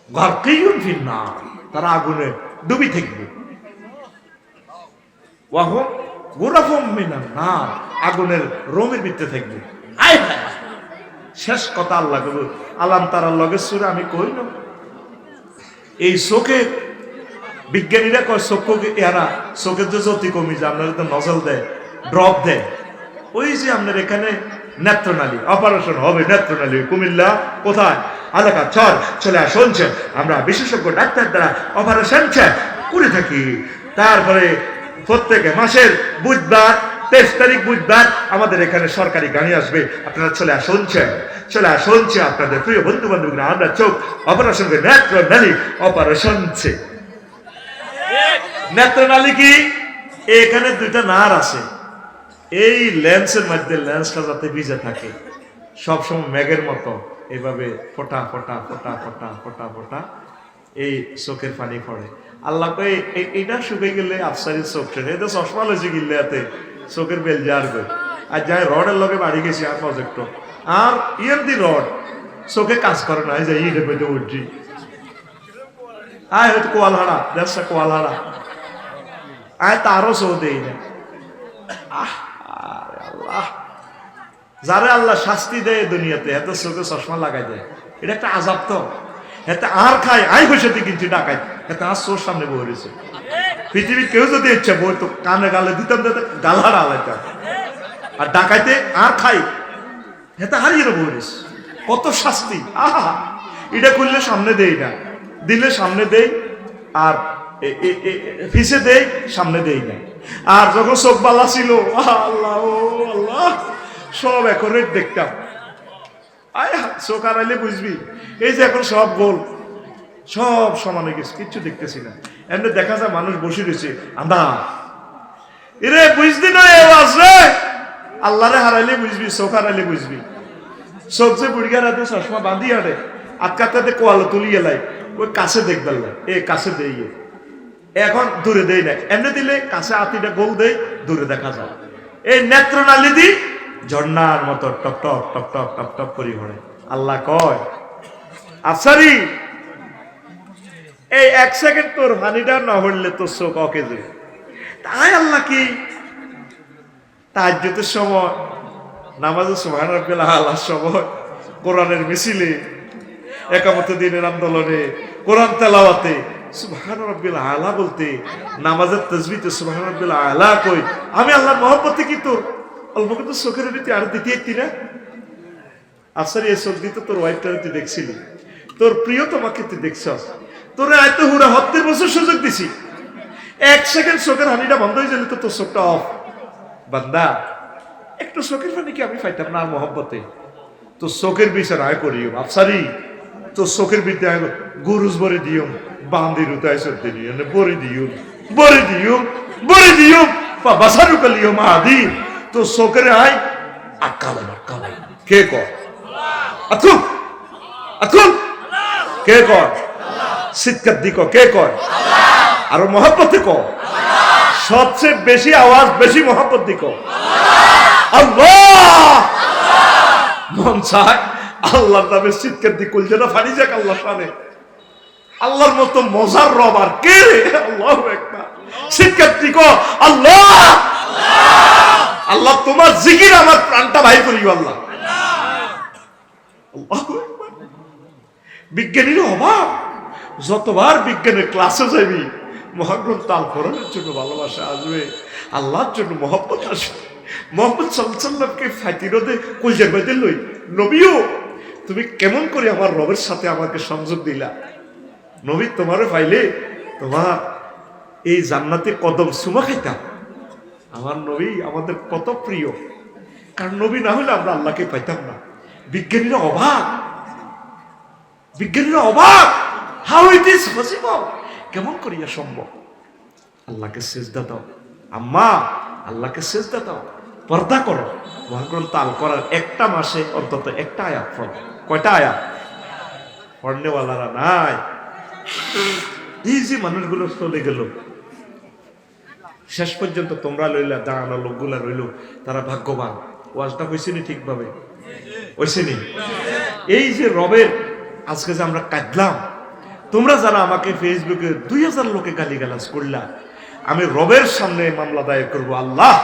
গারকিয়ুন ফিন নার, তারা আগুনে ডুবি থাকবে। ওয়াহুম গুরাফুম মিনান নার, আগুনের রোমের ভিতরে থাকবে। আয় হায়, শেষ কথা আল্লাহ কবুল আলাম তারার লগে সূরা আমি কই না, এই চোখে বিজ্ঞানীরা কয় চক্ষু এরা চোখের যে জ্যোতি কমি যায়, আপনারা তো নজল দেয়, ড্রপ দেয়, ওই যে আপনার এখানে নেত্রনালী অপারেশন হবে, নেত্রনালী কুমিল্লা কোথায় এলাকা চলে শুনছেন, আমরা বিশেষজ্ঞ ডাক্তার দ্বারা অপারেশন করে থাকি। তারপরে প্রত্যেকে মাসের বুধবার 23 তারিখ বুধবার আমাদের এখানে সরকারি গাড়ি আসবে, আপনারা চলে শুনছে আপনাদের প্রিয় বন্ধু বান্ধবরা, আমরা চোখ অপারেশন করে নেত্রনালী অপারেশন। নেত্রনালী কি? এখানে দুইটা নার আছে, এই লেন্সের মধ্যে লেন্সটা যাতে ভিজে থাকে সবসময় মেঘের মতো এইভাবে ফোটা ফোটা ফোটা ফোটা ফোটা ফোটা এই চোখের পানি পড়ে। আল্লাহ কই এইটা শুকে গেলে আফসারির চোখ ছেড়ে এটা চশমা লইছে গিললে এতে চোখের বেল যার গই আর যাই রডের লগে বাড়ি গেছি আর প্রজেক্ট আর ইএমডি রড চোখে কাজ করে না, যাই ইটে পেতে উঠছি আয় হয়তো কোয়াল হারা দেশটা কোয়াল হারা আয় তারও চৌ দেই না। আল্লাহ যারে আল্লাহ শাস্তি দেয় দুনিয়াতে এত চোখে চশমা লাগাই দেয়, এটা একটা আজাব। তো এতে আর খায় আই বসে কিন্তু ডাকাই এতে আর চোর সামনে বই রয়েছে। পৃথিবীর কেউ যদি ইচ্ছা বই তো কানে গালে দিতাম গালার আলাইতাম, আর ডাকাইতে আর খাই এতে হারিয়ে বই রয়েছে। কত শাস্তি! আহা, এটা করলে সামনে দেই না, দিলে সামনে দেই, আর ফিসে দেই সামনে দেই না। আর যখন চোখ বালা ছিল আল্লাহ ও আল্লাহ সব একরেট দেখতাম, আয় চোখ হারাইলে বুঝবি এই যে এখন সব গোল সব সমান হয়ে গেছে, কিচ্ছু দেখতেছি না। এমনি দেখা যায় মানুষ বসে রয়েছে আন্দা এরে বুঝলি না রে, আল্লাহরে হারাইলে বুঝবি, চোখ হারাইলে বুঝবি। চোখ যে বুড়িয়া রাতে চশমা বাঁধি আরে আটকাতে কোয়ালো তুলিয়ে লাই ওই কাছে দেখবার লাই এ কাছে দেই, এখন দূরে দেই না, এমনি দিলে কাছে আতিটা গোল দেয় দূরে দেখা যায়। এই নেত্রনালী দি ঝর্ণার মতো top top top top top top করি ভরে। আল্লাহ কয় আফসারি এই 1 সেকেন্ড তোর পানিটা না হলে তোর চোখ অকেজে। তাই আল্লাহ কি তাহাজ্জুদের সময় নামাজে সুবহান রাব্বিল আলার সময় কোরআনের মিছিলে একামতে দিনের আন্দোলনে কোরআন তেলাওয়াতে সুবহান রাব্বিল আলা বলতে নামাজের তাসবিহতে সুবহান রাব্বিল আলা কই আমি আল্লাহর মহব্বতে কি তোর অল্প কিন্তু চোখের দিতে আর দিতে একটি না। আফসারি এই চোখ দিতে তোর ওয়াইফটারে তুই দেখছিলি, তোর প্রিয় তোমাকে তুই দেখছস, তোরে এত হুরা 70 বছর সুযোগ দিছি, 1 সেকেন্ড চোখের হানিটা বন্ধ হয়ে গেলে তো তোর চোখটা অফ। বান্দা একটু চোখের পানি কি আমি পাইতাম না মহব্বতে? তো চোখের বিচার আয় করিও আফসারি তো চোখের বিদ্যা গুরুজ বরে দিও বান্দির উতায় সত্যি নিয়ে বরে দিও বরে দিও বরে দিও বাসারু কালিও মাদি তো চোখের আয় আটকালে কে কর আতুক আতুক কে কর শীতকার দিক কে কর আরো মহব্বতে কর সবচেয়ে বেশি আওয়াজ বেশি মহব্বত দিক আল্লাহ মন চায় আল্লাহর নামে শীতকার দিক কলজাটা ফানি যাক আল্লাহ শানে আল্লাহর মতো মজার রব আর কে রে আল্লাহু আকবার শীতকার দিক আল্লাহ আল্লাহ তোমার জিকির আমার প্রাণটা ভাই করিও আল্লাহ আল্লাহু আকবার বিজ্ঞানীর অভাব যতবার বিজ্ঞানের ক্লাসে যাবি মহাগ্রন্থ আল কোরআনের জন্য ভালোবাসা আসবে আল্লাহর জন্য মহব্বত আসবে মোহাম্মদ সাল্লাল্লাহকে ফাতিরতে কলজার বাইতে লই নবীও তুমি কেমন করে আমার রবের সাথে আমাকে সংযোগ দিলা নবী তোমারে পাইলে তোমার এই জান্নাতে কদম সুমা খাইতাম আমার নবী আমাদের কত প্রিয় কারণ নবী না হলে আমরা আল্লাহকে পাইতাম না বিজ্ঞানীরা অবাক হাউ ইট ইজ পসিবল কেমন করিয়া সম্ভব আল্লাহকে সেজদা দাও আম্মা আল্লাহকে সেজদা দাও পর্দা করো মহাগ্রন্থ আল করার একটা মাসে অন্তত একটা আয়াত পড়ো কয়টা আয়াত পড়নেওয়ালারা নাই এই যে মানুষগুলো চলে গেল শেষ পর্যন্ত তোমরা লইলা দাঁড়ানো লোকগুলা রইল তারা ভাগ্যবান ওয়াজটা হয়েছেনি ঠিকভাবে হয়েছেনি এই যে রবের আজকে যে আমরা কাঁদলাম তোমরা যারা আমাকে ফেসবুকে 2000 লোকে গালিগালাজ করলা আমি রবের সামনে মামলা দায়ের করব আল্লাহ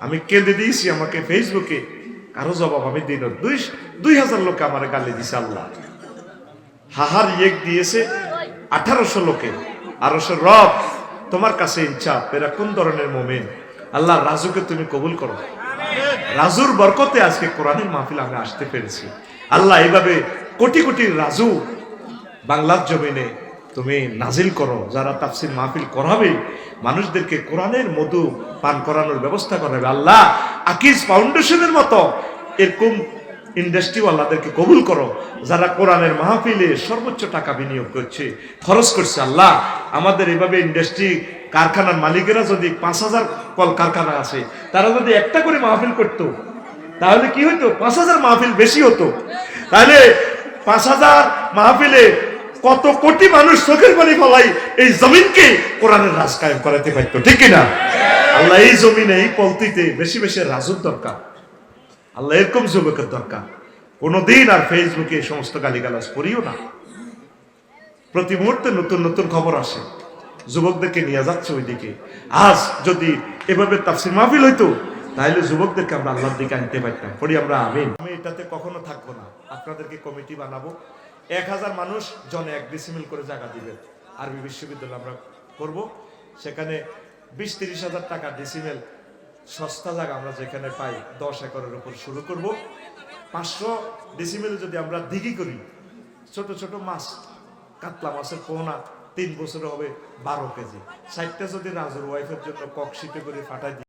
আমি কেঁদে দিয়েছি আমাকে ফেসবুকে কারো জবাব আমি দিন 2000 লোকে আমার গালি দিছে আল্লাহ হাহার ইয়েক দিয়েছে 1800 লোকে আর রব তোমার কাছে ইনসাফ এরা কোন ধরনের মুমিন আল্লাহ রাজুকে তুমি কবুল করো রাজুর বরকতে আজকে কোরআনের মাহফিল আমরা আসতে পেরেছি আল্লাহ এইভাবে কোটি কোটি রাজু বাংলার জমিনে তুমি নাজিল করো যারা তাফসীর মাহফিল করাবে মানুষদেরকে কোরআনের মধু পান করানোর ব্যবস্থা করাবে আল্লাহ আকিজ ফাউন্ডেশনের মতো এরকম ইন্ডাস্ট্রি আল্লাহদেরকে কবুল করো যারা কোরআনের মাহফিলে সর্বোচ্চ টাকা বিনিয়োগ করছে খরচ করছে আল্লাহ আমাদের এইভাবে ইন্ডাস্ট্রি কারখানার মালিকেরা যদি 5000 কল কারখানা আছে তারা যদি একটা করে মাহফিল করতো তাহলে কি হতো 5000 মাহফিল বেশি হতো তাহলে 5000 মাহফিলে কত কোটি মানুষ চোখের পানি ফলাই এই জমিনকে কোরআনের রাজ কায়েম করাতে পারতো ঠিক কিনা আল্লাহ এই জমিনে এই পলতিতে বেশি বেশি রাজুর দরকার আল্লাহ এরকম যুবকের দরকার কোনদিন আর ফেসবুকে এই সমস্ত গালিগালাজ করিও না প্রতি মুহূর্তে নতুন নতুন খবর আসে যুবকদেরকে নিয়ে যাচ্ছে ওইদিকে আজ যদি এভাবে তাফসীর মাহফিল হইতো তাহলে যুবকদেরকে আমরা আল্লাহর দিকে আনতে পারতাম পড়ি আমরা আমিন আমি এটাতে কখনো থাকবো না আপনাদেরকে কমিটি বানাবো 1000 মানুষ জনে 1 ডিসিমিল করে জায়গা দিবেন আরবি বিশ্ববিদ্যালয় আমরা করব সেখানে 20-30 হাজার টাকা ডিসিমিল সস্তা জায়গা আমরা যেখানে পাই 10 একরের উপর শুরু করব 500 ডিসিমিল যদি আমরা দিঘি করি ছোট ছোট মাছ কাতলা মাছের পোনা 3 বছরে হবে 12 কেজি 60টা যদি রাজুর ওয়াইফের জন্য ককশিটে করে ফাটাই